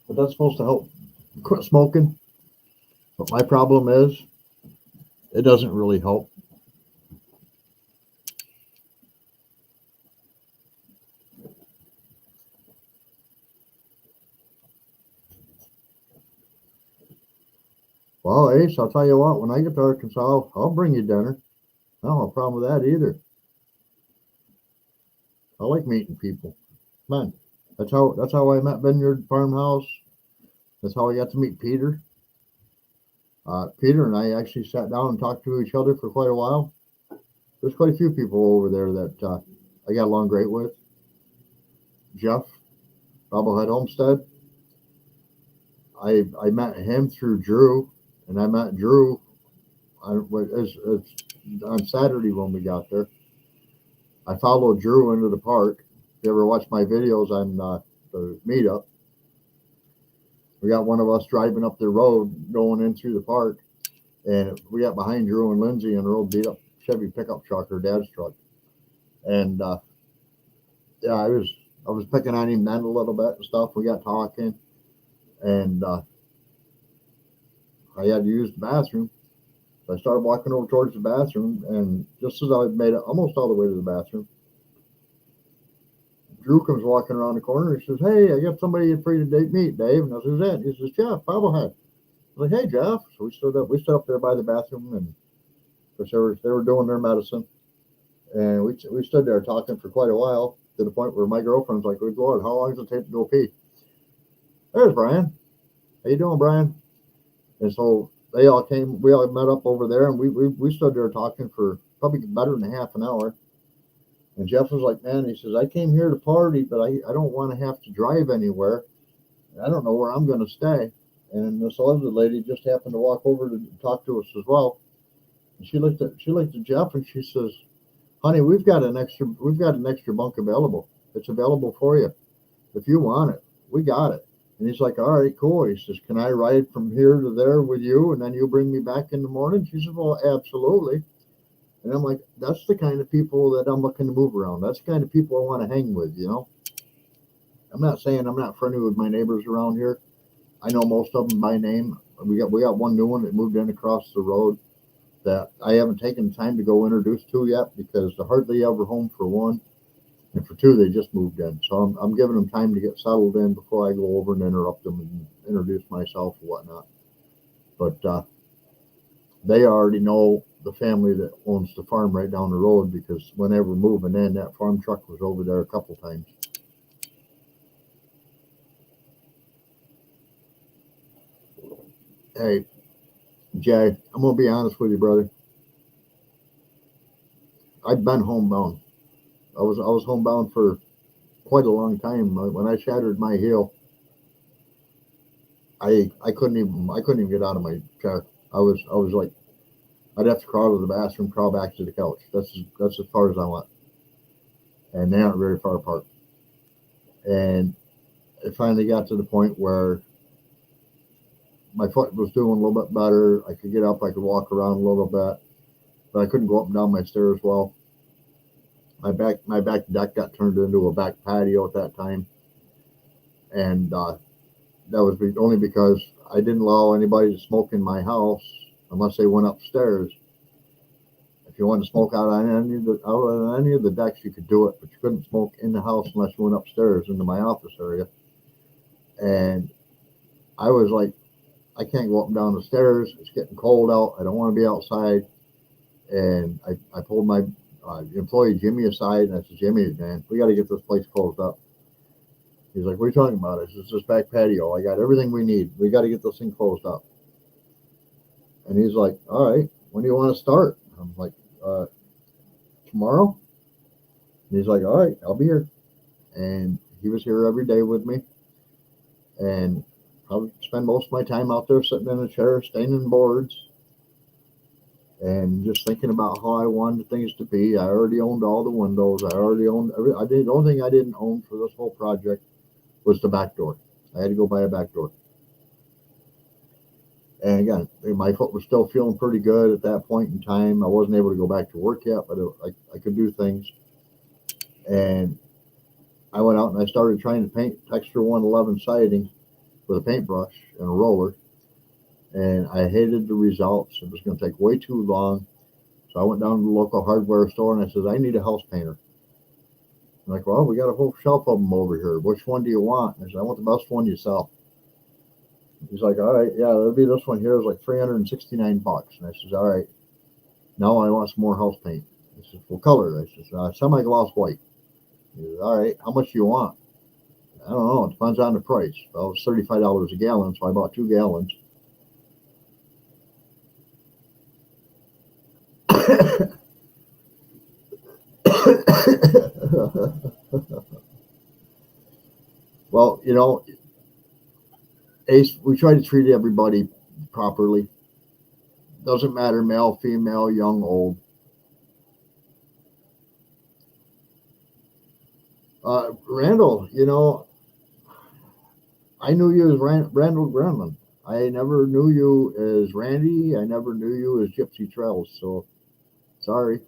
But that's supposed to help quit smoking. But my problem is, it doesn't really help. Well, Ace, I'll tell you what, when I get to Arkansas, I'll bring you dinner. I don't have a problem with that either. I like meeting people. Man, that's how I met Vineyard Farmhouse. That's how I got to meet Peter. Peter and I actually sat down and talked to each other for quite a while. There's quite a few people over there that I got along great with. Jeff, HalfAss Homestead. I met him through Drew, and I met Drew on Saturday when we got there. I followed Drew into the park. If you ever watch my videos on the meetup, we got one of us driving up the road going in through the park, and we got behind Drew and Lindsay in an old beat up Chevy pickup truck, her dad's truck. And yeah, I was picking on him then a little bit and stuff. We got talking, and I had to use the bathroom. So I started walking over towards the bathroom, and just as I made it almost all the way to the bathroom, Drew comes walking around the corner. He says, "Hey, I got somebody free to meet, Dave." And I says, "That?" He says, "Jeff, bobblehead." I was like, "Hey, Jeff." So we stood up there by the bathroom, and of course they were doing their medicine, and we stood there talking for quite a while, to the point where my girlfriend's like, "Good Lord, how long does it take to go pee?" There's Brian. How you doing, Brian? And so we all met up over there, and we stood there talking for probably better than half an hour. And Jeff was like, "Man," he says, "I came here to party, but I don't want to have to drive anywhere. I don't know where I'm going to stay." And this other lady just happened to walk over to talk to us as well. And she looked at Jeff, and she says, "Honey, we've got an extra bunk available. It's available for you if you want it. We got it." And he's like, "All right, cool." He says, "Can I ride from here to there with you, and then you bring me back in the morning?" She says, "Well, absolutely." And I'm like, that's the kind of people that I'm looking to move around. That's the kind of people I want to hang with, you know. I'm not saying I'm not friendly with my neighbors around here. I know most of them by name. We got one new one that moved in across the road that I haven't taken the time to go introduce to yet, because they're hardly ever home, for one, and for two, they just moved in. So I'm giving them time to get settled in before I go over and interrupt them and introduce myself and whatnot. But they already know the family that owns the farm right down the road, because when they were moving in, that farm truck was over there a couple times. Hey, Jay, I'm gonna be honest with you, brother. I've been homebound. I was homebound for quite a long time. When I shattered my heel, I couldn't even get out of my car. I was like, I'd have to crawl to the bathroom, crawl back to the couch. That's as far as I went, and they aren't very far apart. And it finally got to the point where my foot was doing a little bit better. I could get up, I could walk around a little bit, but I couldn't go up and down my stairs well. My back deck got turned into a back patio at that time, and that was only because I didn't allow anybody to smoke in my house unless they went upstairs. If you wanted to smoke out on any of the decks, you could do it, but you couldn't smoke in the house unless you went upstairs into my office area. And I was like, I can't go up and down the stairs. It's getting cold out. I don't want to be outside. And I pulled my employee Jimmy aside, and I said, Jimmy, man, we got to get this place closed up. He's like, what are you talking about? I said, it's this back patio. I got everything we need. We got to get this thing closed up. And he's like, all right, when do you want to start? I'm like, tomorrow. And he's like, all right, I'll be here. And he was here every day with me. And I would spend most of my time out there sitting in a chair, staining boards, and just thinking about how I wanted things to be. I already owned all the windows. I already owned the only thing I didn't own for this whole project was the back door. I had to go buy a back door. And again, my foot was still feeling pretty good at that point in time. I wasn't able to go back to work yet, but I could do things. And I went out and I started trying to paint Texture 111 siding with a paintbrush and a roller. And I hated the results. It was going to take way too long. So I went down to the local hardware store and I said, I need a house painter. I'm like, well, we got a whole shelf of them over here. Which one do you want? And I said, I want the best one you sell. He's like, all right, yeah, it'll be this one here. It was like $369. And I said, all right, now I want some more house paint. He says, what color? I said, semi-gloss white. He says, all right, how much do you want? I don't know. It depends on the price. Well, it was $35 a gallon, so I bought 2 gallons. Well, Ace, we try to treat everybody properly. Doesn't matter, male, female, young, old. Randall, I knew you as Randall Gremlin. I never knew you as Randy. I never knew you as Gypsy Trails. So, sorry.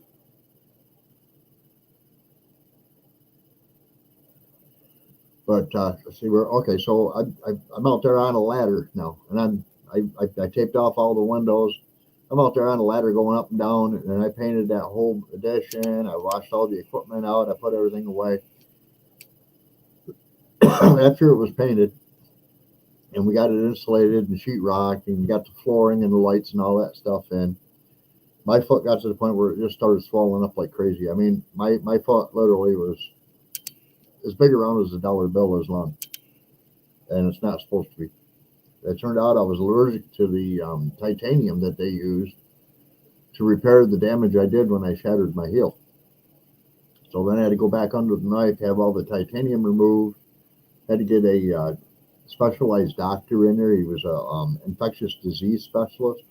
But let's see, we're okay. So I'm out there on a ladder now, and I taped off all the windows. I'm out there on a ladder going up and down, and I painted that whole addition. I washed all the equipment out. I put everything away. After it was painted, and we got it insulated and sheetrock, and got the flooring and the lights and all that stuff in, my foot got to the point where it just started swelling up like crazy. I mean, my foot literally was as big around as a dollar bill as long, and it's not supposed to be. It turned out I was allergic to the titanium that they used to repair the damage I did when I shattered my heel. So then I had to go back under the knife, have all the titanium removed, had to get a specialized doctor in there. He was a infectious disease specialist,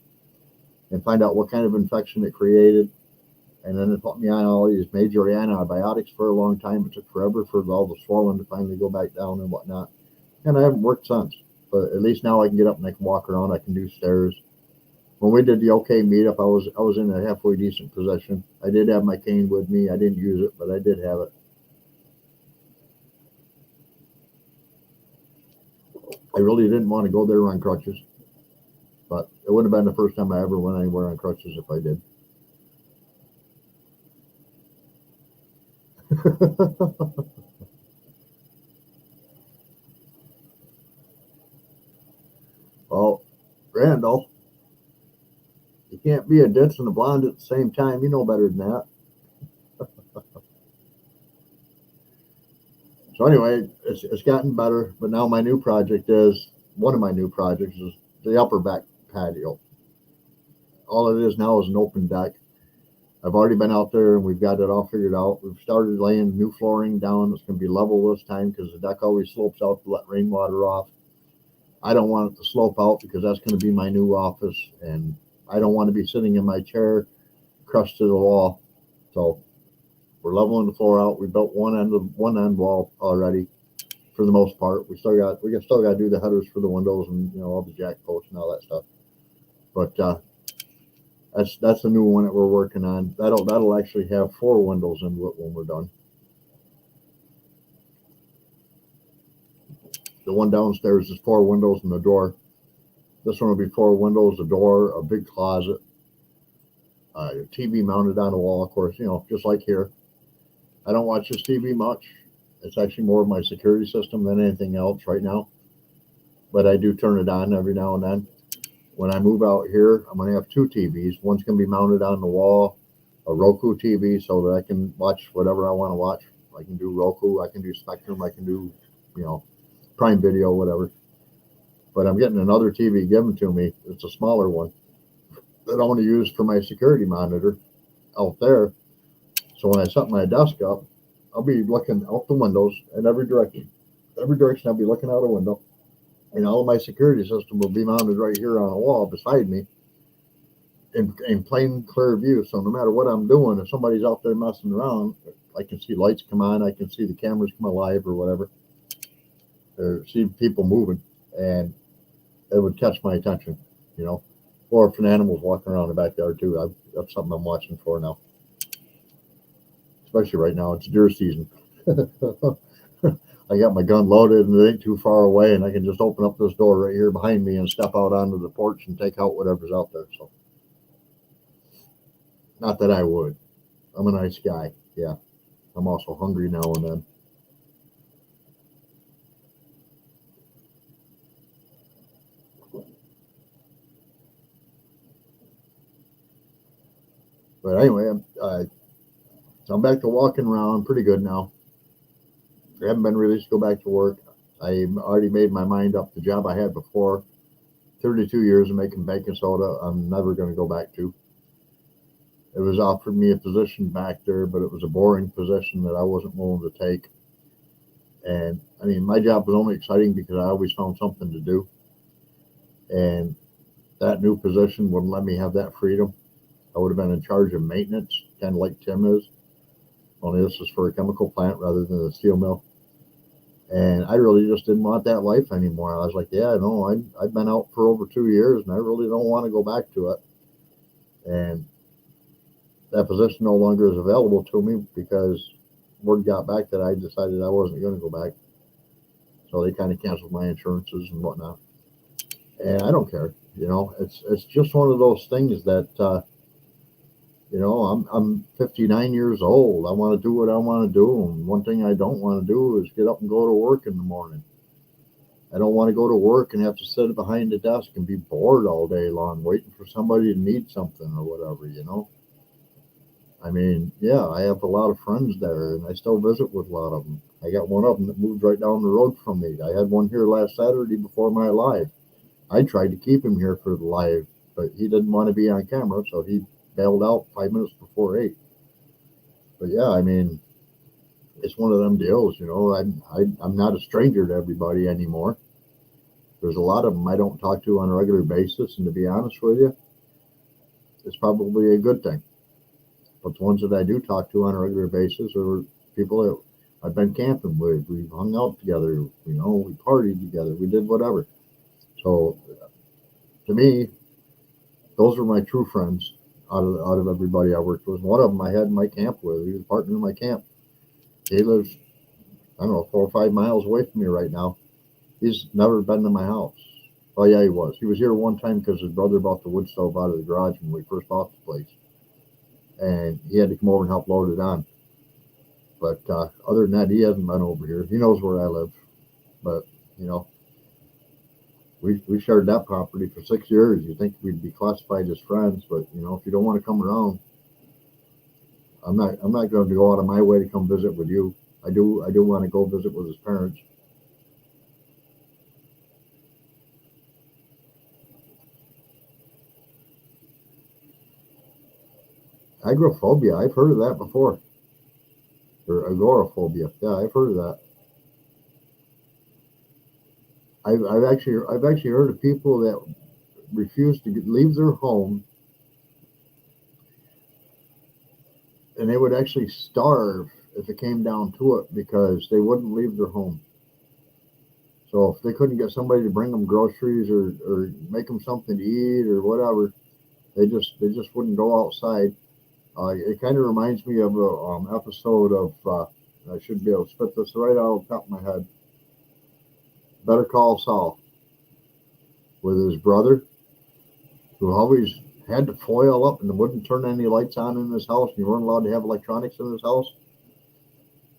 and find out what kind of infection it created. And then it put me on all these major antibiotics for a long time. It took forever for all the swelling to finally go back down and whatnot. And I haven't worked since. But at least now I can get up and I can walk around. I can do stairs. When we did the OK meetup, I was in a halfway decent position. I did have my cane with me. I didn't use it, but I did have it. I really didn't want to go there on crutches, but it would have been the first time I ever went anywhere on crutches if I did. Well, Randall, can't be a ditz and a blonde at the same time. You know better than that. So anyway, it's gotten better. But now my new project is one of my new projects is the upper back patio. All it is now is an open deck. I've already been out there and we've got it all figured out. We've started laying new flooring down. It's going to be level this time because the deck always slopes out to let rainwater off. I don't want it to slope out because that's going to be my new office, and I don't want to be sitting in my chair crushed to the wall. So we're leveling the floor out. We built one end wall already for the most part. We still got to do the headers for the windows and all the jack posts and all that stuff. But that's the new one that we're working on. That'll actually have 4 windows into it when we're done. The one downstairs is 4 windows and a door. This one will be 4 windows, a door, a big closet, a TV mounted on the wall, of course, just like here. I don't watch this TV much. It's actually more of my security system than anything else right now. But I do turn it on every now and then. When I move out here, I'm going to have 2 TVs. One's going to be mounted on the wall, a Roku TV, so that I can watch whatever I want to watch. I can do Roku, I can do Spectrum, I can do, Prime Video, whatever. But I'm getting another TV given to me. It's a smaller one that I want to use for my security monitor out there. So when I set my desk up, I'll be looking out the windows in every direction. Every direction I'll be looking out a window. And all of my security system will be mounted right here on a wall beside me in plain, clear view. So no matter what I'm doing, if somebody's out there messing around, I can see lights come on. I can see the cameras come alive or whatever. Or see people moving. And it would catch my attention, Or if an animal's walking around the backyard too. That's something I'm watching for now. Especially right now, it's deer season. I got my gun loaded and it ain't too far away, and I can just open up this door right here behind me and step out onto the porch and take out whatever's out there. So, not that I would. I'm a nice guy. Yeah. I'm also hungry now and then. But anyway, so I'm back to walking around pretty good now. I haven't been released to go back to work. I already made my mind up. The job I had before, 32 years of making baking soda, I'm never going to go back to. It was offered me a position back there, but it was a boring position that I wasn't willing to take. And I mean, my job was only exciting because I always found something to do. And that new position wouldn't let me have that freedom. I would have been in charge of maintenance, kind of like Tim is. Only this is for a chemical plant rather than a steel mill. And I really just didn't want that life anymore. I was like, yeah, no, I've been out for over 2 years and I really don't want to go back to it. And that position no longer is available to me because word got back that I decided I wasn't going to go back. So they kind of canceled my insurances and whatnot. And I don't care. It's just one of those things that, I'm 59 years old. I want to do what I want to do. And one thing I don't want to do is get up and go to work in the morning. I don't want to go to work and have to sit behind the desk and be bored all day long waiting for somebody to need something or whatever, I mean, yeah, I have a lot of friends there and I still visit with a lot of them. I got one of them that moved right down the road from me. I had one here last Saturday before my live. I tried to keep him here for the live, but he didn't want to be on camera, so he bailed out 5 minutes before 8. But yeah, I mean, it's one of them deals, I'm not a stranger to everybody anymore. There's a lot of them I don't talk to on a regular basis, and to be honest with you, it's probably a good thing. But the ones that I do talk to on a regular basis are people that I've been camping with. We've hung out together, we partied together, we did whatever. So to me, those are my true friends out of everybody I worked with. One of them I had in my camp with. He was a partner in my camp. He lives, 4 or 5 miles away from me right now. He's never been to my house. Oh yeah, he was. He was here one time because his brother bought the wood stove out of the garage when we first bought the place. And he had to come over and help load it on. But other than that, he hasn't been over here. He knows where I live. But, We shared that property for 6 years. You think we'd be classified as friends, but if you don't want to come around, I'm not going to go out of my way to come visit with you. I do want to go visit with his parents. Agoraphobia, I've heard of that before. Or agoraphobia. Yeah, I've heard of that. I've actually heard of people that refuse to leave their home, and they would actually starve if it came down to it because they wouldn't leave their home. So if they couldn't get somebody to bring them groceries or make them something to eat or whatever, they just wouldn't go outside. It kind of reminds me of a episode of I should be able to spit this right out of the top of my head. Better Call Saul with his brother who always had to foil up and wouldn't turn any lights on in his house. And you weren't allowed to have electronics in his house.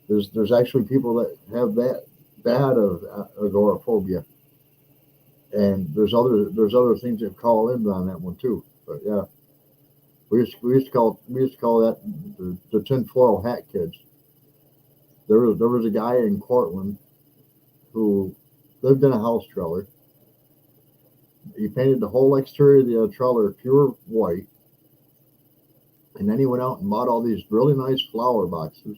There's actually people that have that bad of agoraphobia, and there's other things that call in on that one too. But yeah, we used to call that the tinfoil hat kids. There was a guy in Cortland who lived in a house trailer. He painted the whole exterior of the trailer pure white, and then he went out and bought all these really nice flower boxes,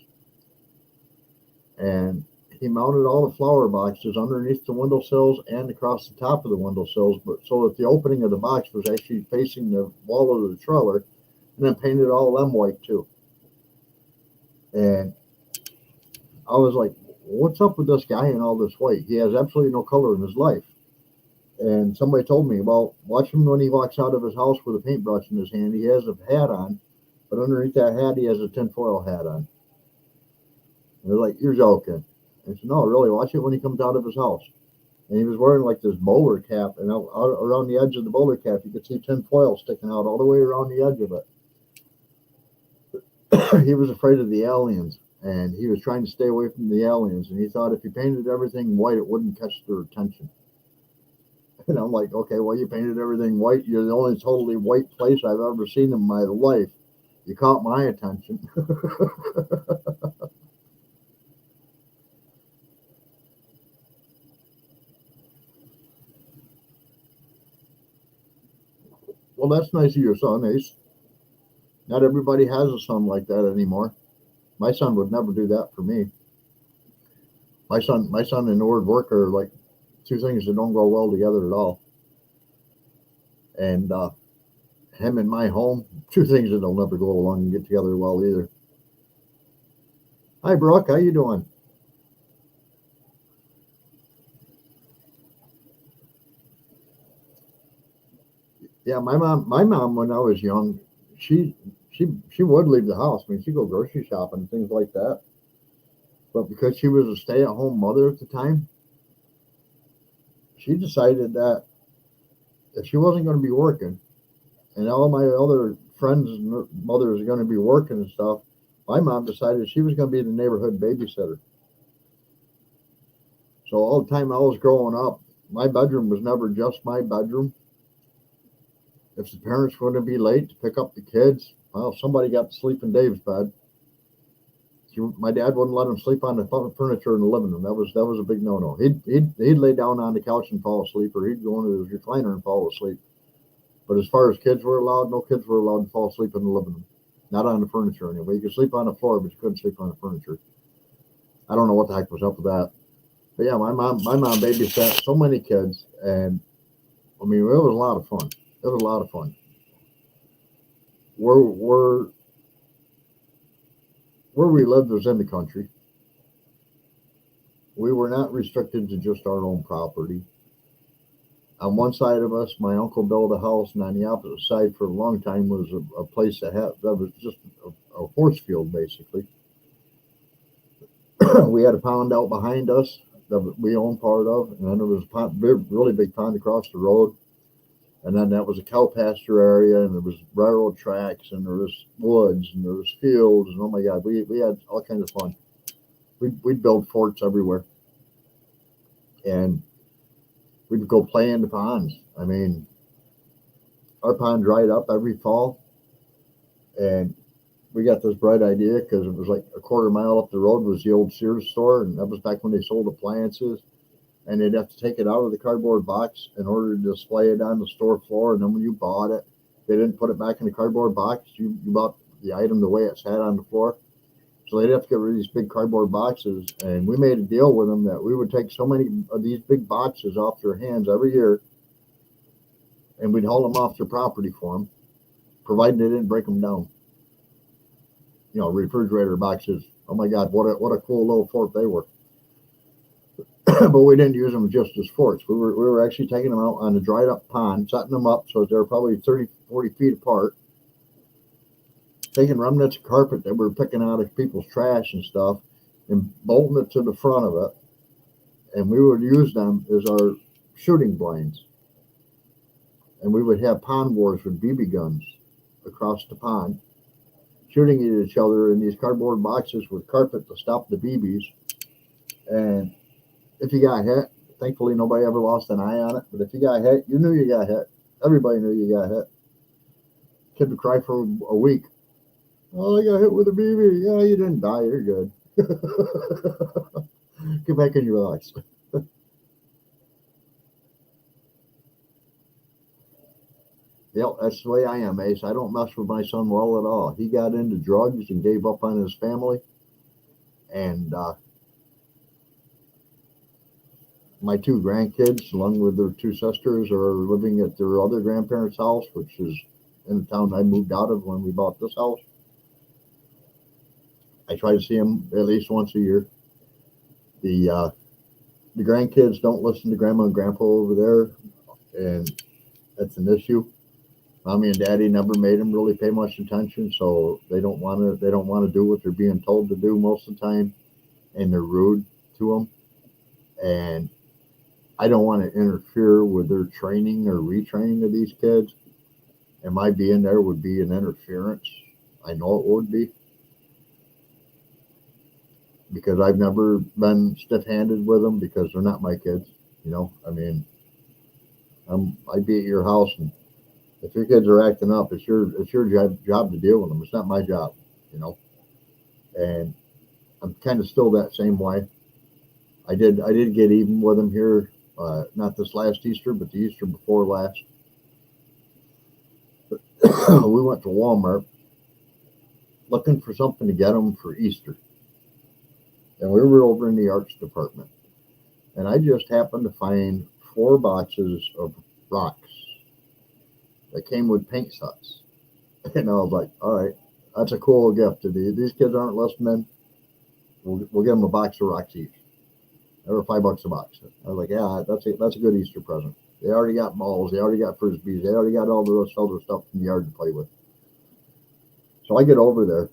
and he mounted all the flower boxes underneath the windowsills and across the top of the windowsills, but so that the opening of the box was actually facing the wall of the trailer, and then painted all of them white too. And I was like, what's up with this guy in all this white? He has absolutely no color in his life. And somebody told me, well, watch him when he walks out of his house with a paintbrush in his hand. He has a hat on, but underneath that hat, he has a tinfoil hat on. And they're like, you're joking. I said, no, really, watch it when he comes out of his house. And he was wearing like this bowler cap, and out around the edge of the bowler cap, you could see tinfoil sticking out all the way around the edge of it. He was afraid of the aliens, and he was trying to stay away from the aliens, and he thought if he painted everything white, it wouldn't catch their attention. And I'm like, okay, well, you painted everything white. You're the only totally white place I've ever seen in my life. You caught my attention. Well, that's nice of your son, Ace. Not everybody has a son like that anymore. My son would never do that for me. My son and the word work are like two things that don't go well together at all. And him and my home, two things that will never go along and get together well either. Hi, Brooke. How you doing? Yeah, my mom when I was young, she she would leave the house. I mean, she'd go grocery shopping and things like that. But because she was a stay-at-home mother at the time, she decided that if she wasn't going to be working, and all my other friends' mothers are going to be working and stuff, my mom decided she was going to be the neighborhood babysitter. So all the time I was growing up, my bedroom was never just my bedroom. If the parents were going to be late to pick up the kids, well, somebody got to sleep in Dave's bed. My dad wouldn't let him sleep on the furniture in the living room. That was a big no-no. He'd lay down on the couch and fall asleep, or he'd go into his recliner and fall asleep. But as far as kids were allowed, no kids were allowed to fall asleep in the living room. Not on the furniture anyway. You could sleep on the floor, but you couldn't sleep on the furniture. I don't know what the heck was up with that. But yeah, my mom babysat so many kids, and I mean, it was a lot of fun. It was a lot of fun. Where where we lived was in the country. We were not restricted to just our own property. On one side of us, my uncle built a house, and on the opposite side, for a long time, was a place that was just a horse field, basically. We had a pond out behind us that we owned part of, and then there was a pond, really big pond across the road, and then that was a cow pasture area, and there was railroad tracks, and there was woods, and there was fields, and oh my God, we had all kinds of fun. We'd build forts everywhere, and we'd go play in the ponds. I mean, our pond dried up every fall, and we got this bright idea because it was like a quarter mile up the road was the old Sears store, and that was back when they sold appliances. And they'd have to take it out of the cardboard box in order to display it on the store floor. And then when you bought it, they didn't put it back in the cardboard box. You bought the item the way it sat on the floor. So they'd have to get rid of these big cardboard boxes. And we made a deal with them that we would take so many of these big boxes off their hands every year, and we'd haul them off their property for them, provided they didn't break them down. You know, refrigerator boxes. Oh my God, what a cool little fort they were. But we didn't use them just as forts. We were actually taking them out on a dried up pond, setting them up so they were probably 30, 40 feet apart, taking remnants of carpet that we were picking out of people's trash and stuff, and bolting it to the front of it. And we would use them as our shooting blinds. And we would have pond wars with BB guns across the pond, shooting at each other in these cardboard boxes with carpet to stop the BBs. And if you got hit, thankfully nobody ever lost an eye on it. But if you got hit, you knew you got hit. Everybody knew you got hit. Kid would cry for a week. Oh, I got hit with a BB. Yeah, you didn't die. You're good. Get back in your life. Yep, that's the way I am, Ace. I don't mess with my son well at all. He got into drugs and gave up on his family. And my two grandkids, along with their two sisters, are living at their other grandparents' house, which is in the town I moved out of when we bought this house. I try to see them at least once a year. The grandkids don't listen to Grandma and Grandpa over there, and that's an issue. Mommy and Daddy never made them really pay much attention, so they don't want to do what they're being told to do most of the time, and they're rude to them. And I don't want to interfere with their training or retraining of these kids. And my being there would be an interference. I know it would be. Because I've never been stiff-handed with them because they're not my kids. You know, I mean, I'd be at your house, and if your kids are acting up, it's your job to deal with them. It's not my job, you know. And I'm kind of still that same way. I did get even with them here, not this last Easter, but the Easter before last. We went to Walmart looking for something to get them for Easter. And we were over in the arts department. And I just happened to find 4 boxes of rocks that came with paint sets. And I was like, all right, that's a cool gift to these kids aren't listening. We'll give them a box of rocks each. They were $5 a box. I was like, yeah, that's a good Easter present. They already got balls. They already got frisbees. They already got all the other stuff in the yard to play with. So I get over there,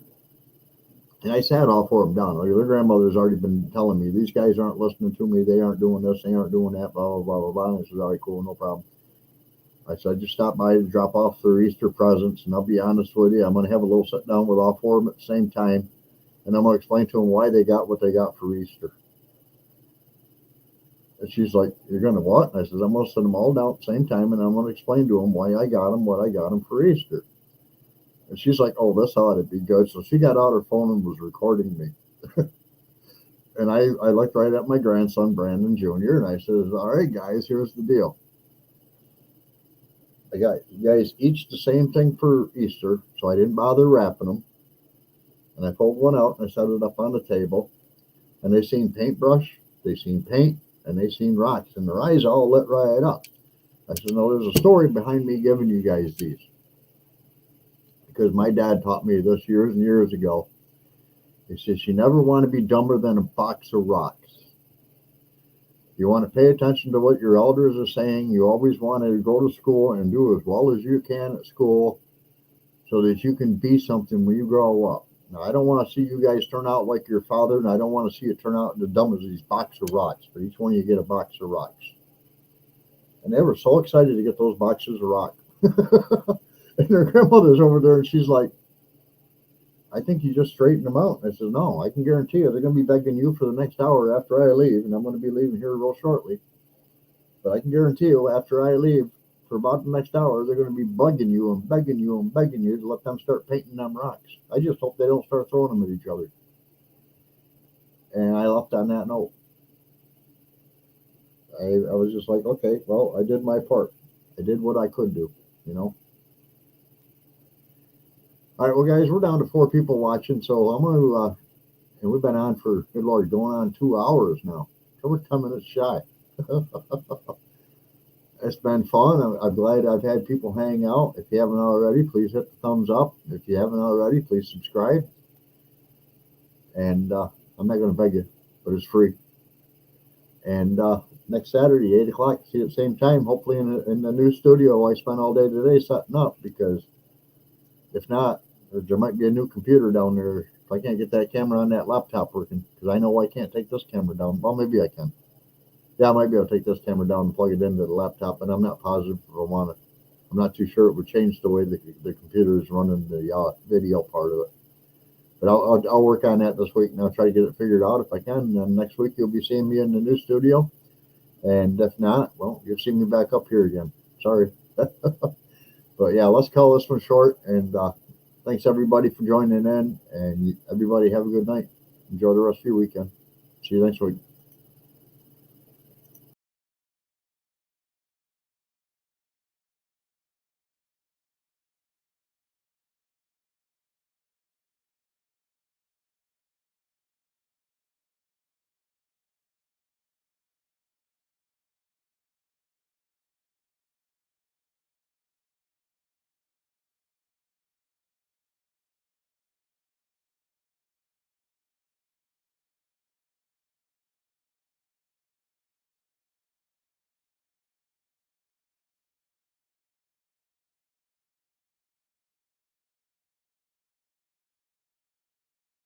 and I sat all 4 of them down. Like, their grandmother's already been telling me, these guys aren't listening to me. They aren't doing this. They aren't doing that, blah, blah, blah, blah, blah. And I said, all right, cool, no problem. I said, I just stopped by to drop off their Easter presents, and I'll be honest with you, I'm going to have a little sit down with all 4 of them at the same time, and I'm going to explain to them why they got what they got for Easter. And she's like, you're going to what? And I said, I'm going to sit them all down at the same time, and I'm going to explain to them why I got them, what I got them for Easter. And she's like, oh, this ought to be good. So she got out her phone and was recording me. And I looked right at my grandson, Brandon Jr., and I said, all right, guys, here's the deal. I got you guys each the same thing for Easter, so I didn't bother wrapping them. And I pulled one out and I set it up on the table. And they seen paintbrush, they seen paint, and they seen rocks. And their eyes all lit right up. I said, no, there's a story behind me giving you guys these. Because my dad taught me this years and years ago. He says, you never want to be dumber than a box of rocks. You want to pay attention to what your elders are saying. You always want to go to school and do as well as you can at school so that you can be something when you grow up. Now, I don't want to see you guys turn out like your father, and I don't want to see you turn out as dumb as these box of rocks, but each one of you get a box of rocks. And they were so excited to get those boxes of rock. And their grandmother's over there, and she's like, I think you just straightened them out. And I said, no, I can guarantee you they're going to be begging you for the next hour after I leave, and I'm going to be leaving here real shortly. But I can guarantee you, after I leave, for about the next hour, they're going to be bugging you and begging you and begging you to let them start painting them rocks. I just hope they don't start throwing them at each other. And I left on that note. I was just like, okay, well, I did my part. I did what I could do, you know. All right, well, guys, we're down to 4 people watching, so I'm going to, and we've been on for, good Lord, going on 2 hours now. So we're 10 minutes shy. It's been fun. I'm glad I've had people hang out. If you haven't already, please hit the thumbs up. If you haven't already, please subscribe. And I'm not going to beg you, but it's free. And next Saturday, 8 o'clock, see you at the same time, hopefully in the new studio I spent all day today setting up, because if not, there might be a new computer down there if I can't get that camera on that laptop working, because I know I can't take this camera down. Well, maybe I can. Yeah, I might be able to take this camera down and plug it into the laptop, but I'm not positive if I want it. I'm not too sure it would change the way the computer is running the video part of it. But I'll work on that this week, and I'll try to get it figured out if I can. And then next week you'll be seeing me in the new studio. And if not, well, you'll see me back up here again. Sorry. But yeah, let's call this one short. And thanks everybody for joining in. And everybody have a good night. Enjoy the rest of your weekend. See you next week.